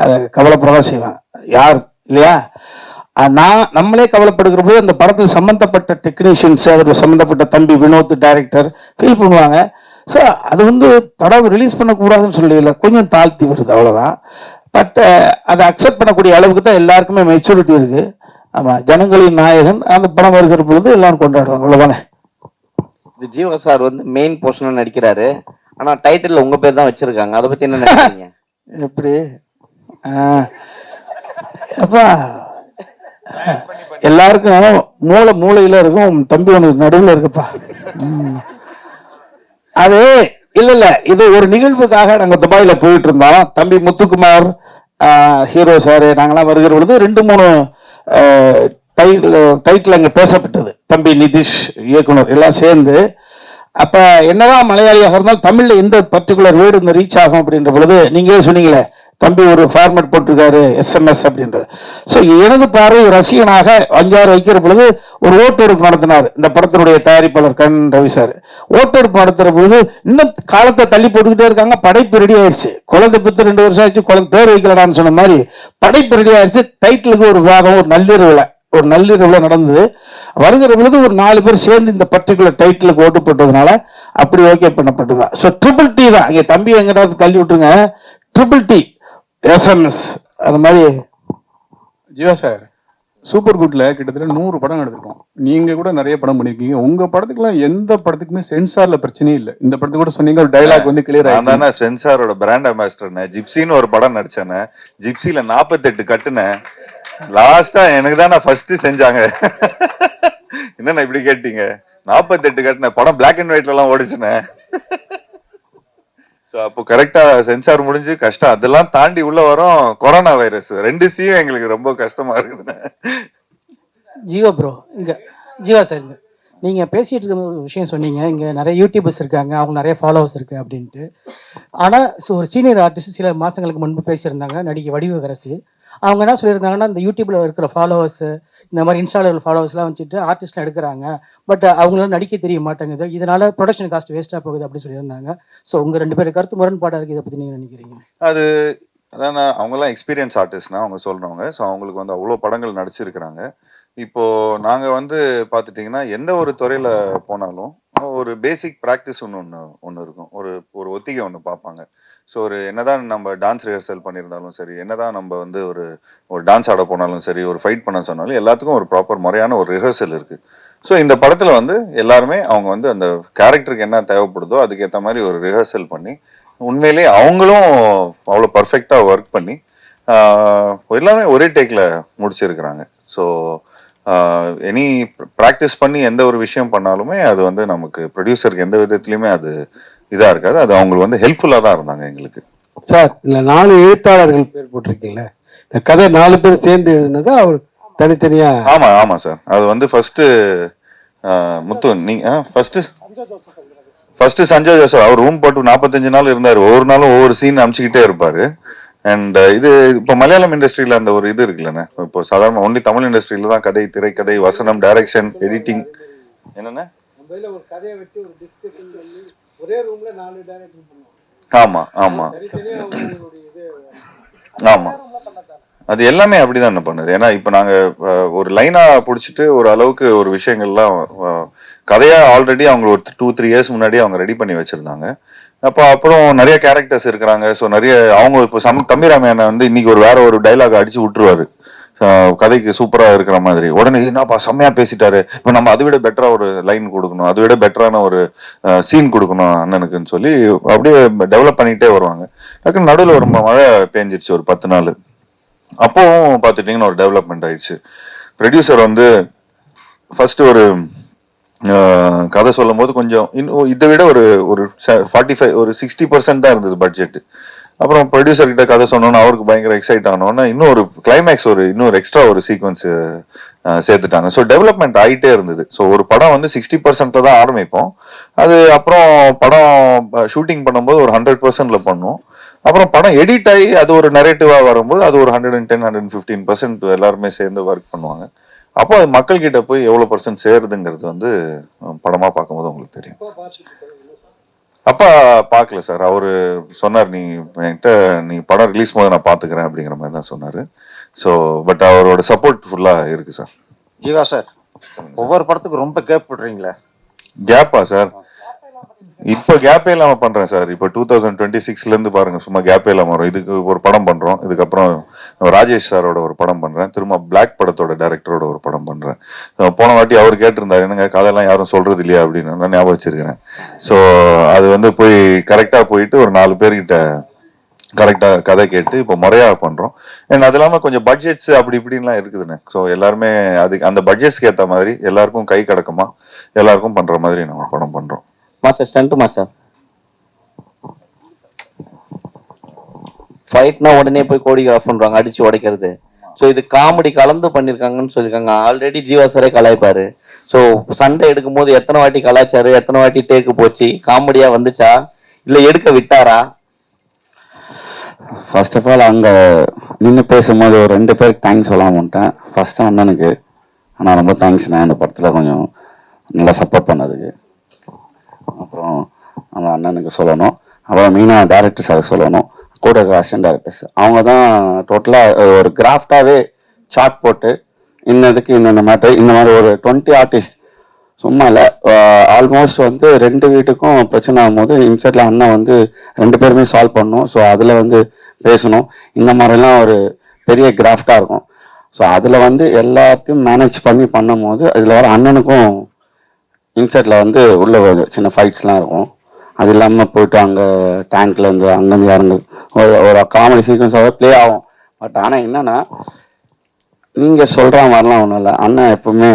அதை கவலைப்படதான் செய்வாங்க. யார் இல்லையா? நம்மளே கவலைப்படுகிற போது அந்த படத்தில் சம்பந்தப்பட்ட டெக்னீஷியன்ஸ், அதோட சம்பந்தப்பட்ட தம்பி வினோத் டைரக்டர் ஃபீல் பண்ணுவாங்க. ஸோ அது வந்து படம் ரிலீஸ் பண்ணக்கூடாதுன்னு சொல்லல, கொஞ்சம் தாழ்த்தி வருது அவ்வளோதான். பட் அதை அக்செப்ட் பண்ணக்கூடிய அளவுக்கு தான் எல்லாருக்குமே மெச்சூரிட்டி இருக்கு. ஆமாம், ஜனங்களின் நாயகன் அந்த படம் வருகிற பொழுது எல்லாரும் கொண்டாடுவாங்க, அவ்வளோதானே. இது ஜீவா சார் வந்து மெயின் போர்ஷனாக நடிக்கிறாரு, ஆனால் டைட்டில் உங்கள் பேர் தான் வச்சிருக்காங்க. அதை பற்றி என்ன நினைக்கிறீங்க? எப்படி அப்பா எல்லாருக்கும் மூளையில இருக்கும், தம்பி உனக்கு நடுவில் இருக்குப்பா. அது இல்ல இது ஒரு நிகழ்வுக்காக நாங்க துபாயில போயிட்டு இருந்தோம். தம்பி முத்துக்குமார் ஹீரோ சார் நாங்கெல்லாம் வருகிற பொழுது 2-3 டைட்டில் அங்க பேசப்பட்டது. தம்பி நிதிஷ் இயக்குனர் எல்லாம் சேர்ந்து. அப்ப என்னதான் மலையாளியாக இருந்தாலும் தமிழ்ல எந்த பர்டிகுலர் வேர்டு இந்த ரீச் ஆகும் அப்படின்ற பொழுது நீங்களே சொன்னீங்களே, தம்பி ஒரு ஃபார்மேட் போட்டிருக்காரு SMS அப்படின்றது. ஸோ எனது பார்வை ரசிகனாக 5-6 வைக்கிற பொழுது ஒரு ஓட்டெடுப்பு நடத்தினார் இந்த படத்தினுடைய தயாரிப்பாளர் கண் ரவி சார். ஓட்டெடுப்பு நடத்துற பொழுது இன்னும் காலத்தை தள்ளி போட்டுக்கிட்டே இருக்காங்க. படைப்பு ரெடி ஆயிடுச்சு. குழந்தை பித்து 2 வருஷம் ஆயிடுச்சு, குழந்தை பேர் வைக்கலான்னு சொன்ன மாதிரி படைப்பு ரெடி ஆயிடுச்சு. டைட்டிலுக்கு ஒரு விவாதம் ஒரு நள்ளிரவுல நடந்தது. வருகிற பொழுது ஒரு 4 பேர் சேர்ந்து இந்த பர்டிகுலர் டைட்டிலுக்கு ஓட்டு போட்டதுனால அப்படி ஓகே பண்ணப்பட்டதுதான். ஸோ ட்ரிபிள் T தான். இங்கே தம்பி எங்கிட்ட தள்ளி விட்டுருங்க, ட்ரிபிள் T SMS அது மாதிரி. ஜீவா சார், சூப்பர் குட்ல கிட்டத்தட்ட 100 படம் எடுத்திருக்கோம். நீங்க கூட நிறைய படம் பண்ணிருக்கீங்க. உங்க படத்துக்குலாம் எந்த படத்துக்குமே சென்சார்ல பிரச்சனையே இல்லை. இந்த படத்துக்கு கூட சொன்னீங்க ஒரு டைலாக் வந்து கிளியர் ஆயிடுச்சு. நான் தானே சென்சாரோட பிராண்ட் அம்பாசிடர்னே. ஜிப்சின்னு ஒரு படம் நடிச்சேனே. ஜிப்சில 48 கட்டுனேன். லாஸ்டா எனக்கு தான் ஃபர்ஸ்ட் செஞ்சாங்க. என்னண்ணா இப்படி கேட்டீங்க? 48 கட்டுன படம் பிளாக் அண்ட் ஒயிட்ல எல்லாம் ஓடிச்சுனே. ஸோ அப்போ கரெக்டா சென்சார் முடிஞ்சு கஷ்டம். அதெல்லாம் தாண்டி உள்ள வரும் கொரோனா வைரஸ். 2 சீயும் எங்களுக்கு ரொம்ப கஷ்டமா இருக்குதுண்ணே. ஜீவா ப்ரோ, இங்க ஜீவா சார், நீங்க பேசிட்டு இருக்க ஒரு விஷயம் சொன்னீங்க, இங்க நிறைய யூடியூபர்ஸ் இருக்காங்க, அவங்க நிறைய ஃபாலோவர்ஸ் இருக்கு அப்படின்ட்டு. ஆனா ஒரு சீனியர் ஆர்டிஸ்ட் சில மாசங்களுக்கு முன்பு பேசியிருந்தாங்க, நடிகை வடிவகரசி. அவங்க என்ன சொல்லியிருந்தாங்கன்னா, இந்த யூடியூப்ல இருக்கிற ஃபாலோவர்ஸ், இந்த மாதிரி இன்ஸ்டால ஃபாலோவர்ஸ்லாம் வச்சுட்டு ஆர்டிஸ்ட்லாம் எடுக்கிறாங்க, பட் அவங்களால நடிக்க தெரிய மாட்டேங்குது, இதனால ப்ரொடக்ஷன் காஸ்ட் வேஸ்ட்டாக போகுது அப்படின்னு சொல்லியிருந்தாங்க. ஸோ உங்கள் 2 பேரும் கருத்து முரண்பாடாக இருக்குது, இதை பற்றி நீங்கள் நினைக்கிறீங்க? அது அதான் அவங்கெல்லாம் எக்ஸ்பீரியன்ஸ் ஆர்டிஸ்ட்னா அவங்க சொல்றவங்க. ஸோ அவங்களுக்கு வந்து அவ்வளோ படங்கள் நடிச்சிருக்கிறாங்க. இப்போ நாங்க வந்து பார்த்துட்டிங்கன்னா எந்த ஒரு துறையில போனாலும் ஒரு பேசிக் ப்ராக்டிஸ் ஒன்று இருக்கும். ஒரு ஒத்திகை ஒன்று பார்ப்பாங்க. ஸோ ஒரு என்னதான் நம்ம டான்ஸ் ரிஹர்சல் பண்ணியிருந்தாலும் சரி, என்னதான் நம்ம வந்து ஒரு டான்ஸ் ஆட போனாலும் சரி, ஒரு ஃபைட் பண்ண சொன்னாலும் எல்லாத்துக்கும் ஒரு ப்ராப்பர் முறையான ஒரு ரிஹர்சல் இருக்கு. ஸோ இந்த படத்துல வந்து எல்லாருமே அவங்க வந்து அந்த கேரக்டருக்கு என்ன தேவைப்படுதோ அதுக்கேற்ற மாதிரி ஒரு ரிஹர்சல் பண்ணி உண்மையிலேயே அவங்களும் அவ்வளோ பர்ஃபெக்டா ஒர்க் பண்ணி எல்லாமே ஒரே டேக்ல முடிச்சிருக்கிறாங்க. ஸோ எனி ப்ராக்டிஸ் பண்ணி எந்த ஒரு விஷயம் பண்ணாலுமே அது வந்து நமக்கு ப்ரொடியூசருக்கு எந்த விதத்துலையுமே அது இதாக இருக்காது. அது அவங்களுக்கு வந்து ஹெல்ப்ஃபுல்லாக தான் இருந்தாங்க எங்களுக்கு. சார், இல்லை 4 எழுத்தாளர்கள் பேர் போட்டிருக்கீங்களே, இந்த கதை 4 பேர் சேர்ந்து எழுதுனது அவர் தனித்தனியா? ஆமா சார். அது வந்து ஃபர்ஸ்ட் முத்து நீங்க ஃபர்ஸ்ட் சஞ்சய் ஜோசப் அவர் ரூம் போட்டு 45 நாள் இருந்தார். ஒவ்வொரு நாளும் ஒவ்வொரு சீன் அனுப்பிச்சுக்கிட்டே இருப்பாரு. அண்ட் இது இப்போ மலையாளம் இண்டஸ்ட்ரியில அந்த ஒரு இது இருக்குல்லண்ணே. இப்போ சாதாரண ஒன்லி தமிழ் இண்டஸ்ட்ரியில தான் கதை, திரைக்கதை, வசனம், டைரக்ஷன், எடிட்டிங் என்னென்ன. ஆமா ஆமா ஆமா, அது எல்லாமே அப்படிதான் பண்ணுது. ஏன்னா இப்ப நாங்க ஒரு லைனா புடிச்சிட்டு ஒரு அளவுக்கு ஒரு விஷயங்கள்லாம் கதையா ஆல்ரெடி அவங்க ஒரு 2-3 இயர்ஸ் முன்னாடியே அவங்க ரெடி பண்ணி வச்சிருந்தாங்க. அப்போ அப்புறம் நிறைய கேரக்டர்ஸ் இருக்கிறாங்க. ஸோ நிறைய அவங்க இப்போ தம்பிராமையான வந்து இன்னைக்கு ஒரு வேற ஒரு டைலாக் அடிச்சு விட்டுருவாரு கதைக்கு சூப்பரா இருக்கிற மாதிரி. உடனே என்னப்பா செம்மையா பேசிட்டாரு, இப்போ நம்ம அதை விட பெட்டரா ஒரு லைன் கொடுக்கணும், அதை விட பெட்டரான ஒரு சீன் கொடுக்கணும் அண்ணனுக்குன்னு சொல்லி அப்படியே டெவலப் பண்ணிட்டே வருவாங்க. டக்குன்னு நடுவில் ஒரு மழை பெஞ்சிருச்சு ஒரு 10 நாள். அப்போவும் பார்த்துட்டீங்கன்னா ஒரு டெவலப்மெண்ட் ஆயிடுச்சு. ப்ரொடியூசர் வந்து ஃபர்ஸ்ட் ஒரு கதை சொல்லும் போது கொஞ்சம் இன்னும் இதை விட ஒரு 45 ஒரு 60% தான் இருந்தது பட்ஜெட். அப்புறம் ப்ரொடியூசர் கிட்ட கதை சொன்னோன்னு அவருக்கு பயங்கர எக்ஸைட் ஆனோன்னா இன்னும் ஒரு கிளைமேக்ஸ் இன்னொரு எக்ஸ்ட்ரா ஒரு சீக்வன்ஸ் சேர்த்துட்டாங்க. ஸோ டெவலப்மெண்ட் ஆகிட்டே இருந்தது. ஸோ ஒரு படம் வந்து 60% தான் ஆரம்பிப்போம். அது அப்புறம் படம் ஷூட்டிங் பண்ணும்போது ஒரு 100%ல பண்ணும். அப்புறம் படம் எடிட் ஆகி அது ஒரு நரேட்டிவா வரும்போது அது ஒரு 110-115% எல்லாருமே சேர்ந்து ஒர்க் பண்ணுவாங்க. அப்போ அது மக்கள் கிட்ட போய் எவ்வளவு % சேருதுங்கிறது வந்து படமா பார்க்கும்போது உங்களுக்கு தெரியும். அப்பா பார்க்கல சார். அவரு சொன்னார், நீ படம் ரிலீஸ் போது நான் பாத்துக்கிறேன் அப்படிங்கிற மாதிரி தான் சொன்னாரு. ஸோ பட் அவரோட சப்போர்ட் ஃபுல்லா இருக்கு சார். ஜீவா சார், ஒவ்வொரு படத்துக்கு ரொம்ப கேப் விடுறீங்களே. கேப்பா சார்? இப்போ கேப்பே இல்லாம பண்றேன் சார். இப்போ 2026ல இருந்து பாருங்க, சும்மா கேப்பே இல்லாம வரும். இதுக்கு ஒரு படம் பண்றோம், இதுக்கப்புறம் ராஜேஷ் சாரோட ஒரு படம் பண்றேன், திரும்ப பிளாக் படத்தோட டைரக்டரோட ஒரு படம் பண்றேன். போன வாட்டி அவர் கேட்டிருந்தாரு, என்னங்க கதையெல்லாம் யாரும் சொல்றது இல்லையா அப்படின்னு. நான் ஞாபகம் வச்சிருக்கிறேன். ஸோ அது வந்து போய் கரெக்டா போயிட்டு ஒரு 4 பேர்கிட்ட கரெக்டா கதை கேட்டு இப்போ முறையா பண்றோம். அண்ட் அது இல்லாம கொஞ்சம் பட்ஜெட்ஸ் அப்படி இப்படின்லாம் இருக்குதுண்ணே. ஸோ எல்லாருமே அதுக்கு அந்த பட்ஜெட்ஸ்க்கு ஏற்ற மாதிரி எல்லாருக்கும் கை கடக்குமா எல்லாருக்கும் பண்ற மாதிரி நம்ம படம் பண்றோம். மாஸ்டர் ஸ்டண்ட் மாஸ்டர் ஃபைட்னா உடனே போய் கோடிகிராஃப் பண்றாங்க, அடிச்சு உடைக்கிறது. ஸோ இது காமெடி கலந்து பண்ணிருக்காங்கன்னு சொல்லியிருக்காங்க. ஆல்ரெடி ஜீவா சாரே கலாய்ப்பாரு. ஸோ சண்டை எடுக்கும் போது எத்தனை வாட்டி கலாய்ச்சாரு, எத்தனை வாட்டி டேக்கு போச்சு, காமெடியா வந்துச்சா இல்ல எடுக்க விட்டாரா? ஃபர்ஸ்ட் ஆஃப் ஆல் அங்கே நின்று பேசும்போது ஒரு 2 பேருக்கு தேங்க்ஸ் சொல்லாம விட்டேன். ஃபர்ஸ்ட் அண்ணனுக்கு ஆனால் ரொம்ப தேங்க்ஸ்ண்ணே, அந்த படத்தில் கொஞ்சம் நல்லா சப்போர்ட் பண்ணதுக்கு. அப்புறம் அந்த அண்ணனுக்கு சொல்லணும். அப்புறம் மெயினாக டேரக்டர் சார் சொல்லணும், கூட இருக்கிற அசிஸ்டன்ட் டேரக்டர்ஸ். அவங்க தான் டோட்டலாக ஒரு கிராஃப்டாகவே சார்ட் போட்டு இன்னதுக்கு இந்த மேட்டர் இந்த மாதிரி ஒரு 20 ஆர்டிஸ்ட் சும்மா இல்லை, ஆல்மோஸ்ட் வந்து 2 வீட்டுக்கும் பிரச்சனை ஆகும்போது இன்சைட்ல அண்ணன் வந்து 2 பேருமே சால்வ் பண்ணணும். ஸோ அதில் வந்து பேசணும். இந்த மாதிரிலாம் ஒரு பெரிய கிராஃப்டாக இருக்கும். ஸோ அதில் வந்து எல்லாத்தையும் மேனேஜ் பண்ணி பண்ணும் போது இதில் வர அண்ணனுக்கும் இன்சைட்டில் வந்து உள்ள சின்ன ஃபைட்ஸ்லாம் இருக்கும். அது இல்லாமல் போயிட்டு அங்கே டேங்க்லேருந்து அங்கேருந்து இறங்கு ஒரு காமெடி சீக்வன்ஸாகவே ப்ளே ஆகும். பட் ஆனால் என்னென்னா நீங்கள் சொல்கிற மாதிரிலாம் ஒன்றும் இல்லை. அண்ணன் எப்பவுமே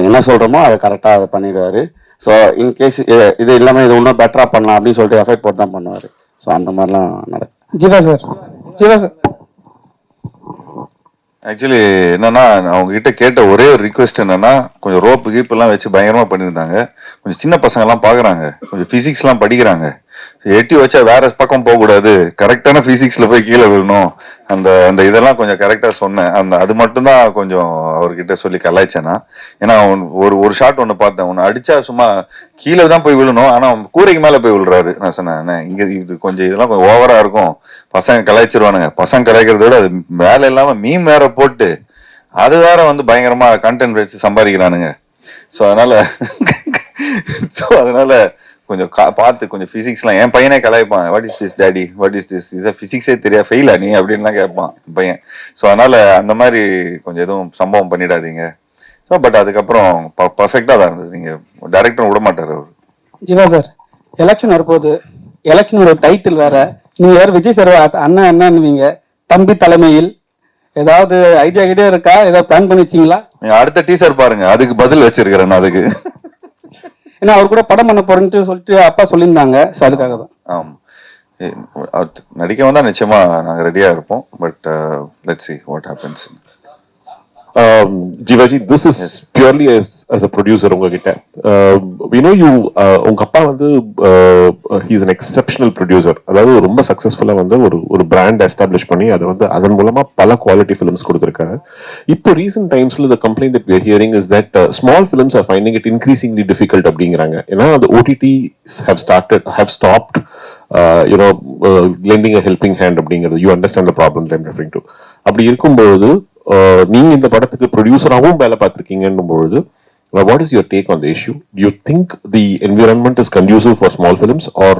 என்ன சொல்கிறோமோ அதை கரெக்டாக அதை பண்ணிடுவார். ஸோ இன்கேஸ் இது இல்லாமல் இது இன்னும் பெட்டராக பண்ணலாம் அப்படின்னு சொல்லிட்டு எஃபெக்ட் போட்டு தான் பண்ணுவார். ஸோ அந்த மாதிரிலாம் நடக்கும். Jeeva sir, Jeeva sir actually என்னன்னா அவங்க கிட்ட கேட்ட ஒரே ஒரு ரிக்வெஸ்ட் என்னன்னா, கொஞ்சம் ரோப்பு கீப் எல்லாம் வச்சு பயங்கரமா பண்ணியிருந்தாங்க. கொஞ்சம் சின்ன பசங்க எல்லாம் பாக்குறாங்க, கொஞ்சம் பிசிக்ஸ் எல்லாம் படிக்கிறாங்க, எட்டி வச்சா வேற பக்கம் போக கூடாது, கரெக்டான பிசிக்ஸ்ல போய் கீழே விழணும், அந்த அந்த இதெல்லாம் கொஞ்சம் கரெக்டா சொன்னேன். அது மட்டும்தான் கொஞ்சம் அவர்கிட்ட சொல்லி கலாய்ச்சேன்னா. ஏன்னா ஒரு ஷாட் ஒன்று பார்த்தேன், ஒன்று அடிச்சா சும்மா கீழே தான் போய் விழணும், ஆனா கூரைக்கு மேல போய் விழுறாரு. நான் சொன்னேன், இங்க இது கொஞ்சம் இதெல்லாம் கொஞ்சம் ஓவரா இருக்கும், பசங்க கலாய்ச்சிருவானுங்க. பசங்க கலாய்க்கிறத விட அது வேலை இல்லாம மீம் வேற போட்டு அது வேற வந்து பயங்கரமா கண்டென்ட் வச்சு சம்பாதிக்கிறானுங்க. ஸோ அதனால கொஞ்சம் பார்த்து கொஞ்சம் பிசிக்ஸ்லாம் என் பையனே கலாய்ப்பான். What is this daddy, what is this, இதை பிசிக்ஸே தெரியா ஃபெயிலா நீ அப்படின்லாம் கேட்பான் பையன். ஸோ அதனால அந்த மாதிரி கொஞ்சம் எதுவும் சம்பவம் பண்ணிடாதீங்க. ஸோ பட் அதுக்கப்புறம் பர்ஃபெக்டாக தான் இருந்தது. நீங்கள் டைரக்டரும் விட மாட்டார் அவர். ஜீவா சார், எலெக்ஷன் வரப்போகுது, எலெக்ஷனோட டைட்டில் வேற, நீங்க வேற விஜய் சார் அண்ணன் என்னன்னுவீங்க, தம்பி தலைமையில் ஏதாவது ஐடியா இருக்கா, ஏதாவது பிளான் பண்ணி வச்சிங்களா? நீங்க அடுத்த டீசர் பாருங்க, அதுக்கு பதில் வச்சிருக்கிறேன். அதுக்கு ஏன்னா அவர் கூட படம் பண்ண போறேன்னு சொல்லிட்டு அப்பா சொல்லியிருந்தாங்க. ஸோ அதுக்காக தான். ஆமாம், நடிக்க வந்தால் நிச்சயமா நாங்கள் ரெடியாக இருப்போம். But let's see what happens. Jivaji, this is purely as a producer உங்ககிட்ட. We know you, உங்க அப்பா வந்து he is an exceptional producer. அதாவது ரொம்ப சக்சஸ்ஃபுல்லா வந்து ஒரு பிராண்ட் எஸ்டாப்ளிஷ் பண்ணி அதை வந்து அதன் மூலமா பல குவாலிட்டி ஃபிலிம்ஸ் கொடுத்துருக்காங்க. இப்போ ரீசெண்ட் டைம்ஸ்ல the complaint that we are hearing is that small films are finding it increasingly difficult அப்படிங்கிறாங்க. ஏன்னா அந்த OTTs have stopped lending a helping hand அப்படிங்கிறது. You understand the problem that I'm referring to. அப்படி இருக்கும்போது நீங்க இந்த படத்துக்கு ப்ரொடியூசராகவும் வேலை பார்த்துருக்கீங்கன்னும் பொழுது what is your take on the issue? Do you think the environment is conducive for small films or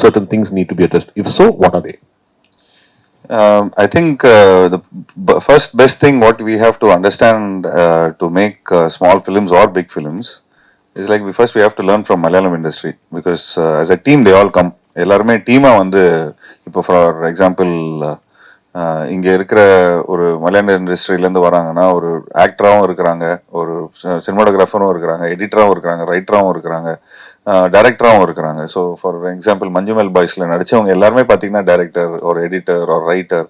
certain things need to be addressed? If so, what are they? I think the first best thing what we have to understand to make small films or big films is like we have to learn from Malayalam industry, because as a team they all come. எல்லாருமே டீமா வந்து இப்போ for example இங்கே இருக்கிற ஒரு மலையாள இண்டஸ்ட்ரியிலேருந்து வராங்கன்னா ஒரு ஆக்டராகவும் இருக்கிறாங்க, ஒரு சினிமாட்டோகிராஃபரும் இருக்கிறாங்க, எடிட்டராகவும் இருக்கிறாங்க, ரைட்டராகவும் இருக்கிறாங்க, டைரக்டராகவும் இருக்கிறாங்க. ஸோ ஃபார் எக்ஸாம்பிள் மஞ்சுமெல் பாய்ஸில் நடித்தவங்க எல்லாருமே பார்த்தீங்கன்னா டைரக்டர் ஒரு எடிட்டர் ஒரு ரைட்டர்.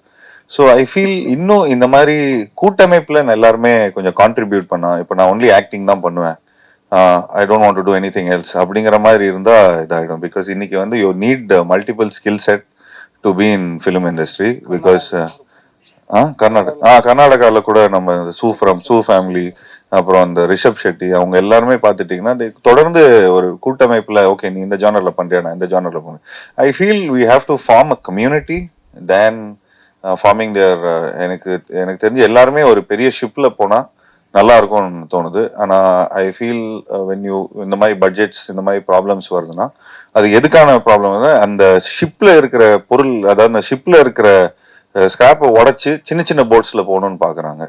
ஸோ ஐ ஃபீல் இன்னும் இந்த மாதிரி கூட்டமைப்பில் எல்லாருமே கொஞ்சம் கான்ட்ரிபியூட் பண்ணா, இப்போ நான் ஒன்லி ஆக்டிங் தான் பண்ணுவேன், I don't want to two anything else அப்படிங்கிற மாதிரி இருந்தால் இதாகிடும். பிகாஸ் இன்னைக்கு வந்து you need multiple skill set to be in film industry. Because கர்நாடகாவில் கூட நம்ம சூ ஃபேமிலி அப்புறம் அந்த ரிஷப் ஷெட்டி அவங்க எல்லாருமே பார்த்துட்டிங்கன்னா தொடர்ந்து ஒரு கூட்டமைப்பில் ஓகே நீ இந்த ஜானரில் பண்ணுறியா நான் இந்த ஜானரில் பண்ணுறேன். I feel we have to form a community than forming there. எனக்கு தெரிஞ்சு எல்லாருமே ஒரு பெரிய ஷிப்பில் போனால் நல்லா இருக்கும்னு தோணுது. ஆனால் ஐ ஃபீல் வென் யூ இந்த மாதிரி பட்ஜெட்ஸ் இந்த மாதிரி ப்ராப்ளம்ஸ் வருதுன்னா அது எதுக்கான ப்ராப்ளம் வந்து அந்த ஷிப்பில் இருக்கிற பொருள், அதாவது அந்த ஷிப்பில் இருக்கிற ஸ்கிராப்பை உடச்சி சின்ன சின்ன போட்ஸில் போகணும்னு பார்க்குறாங்க.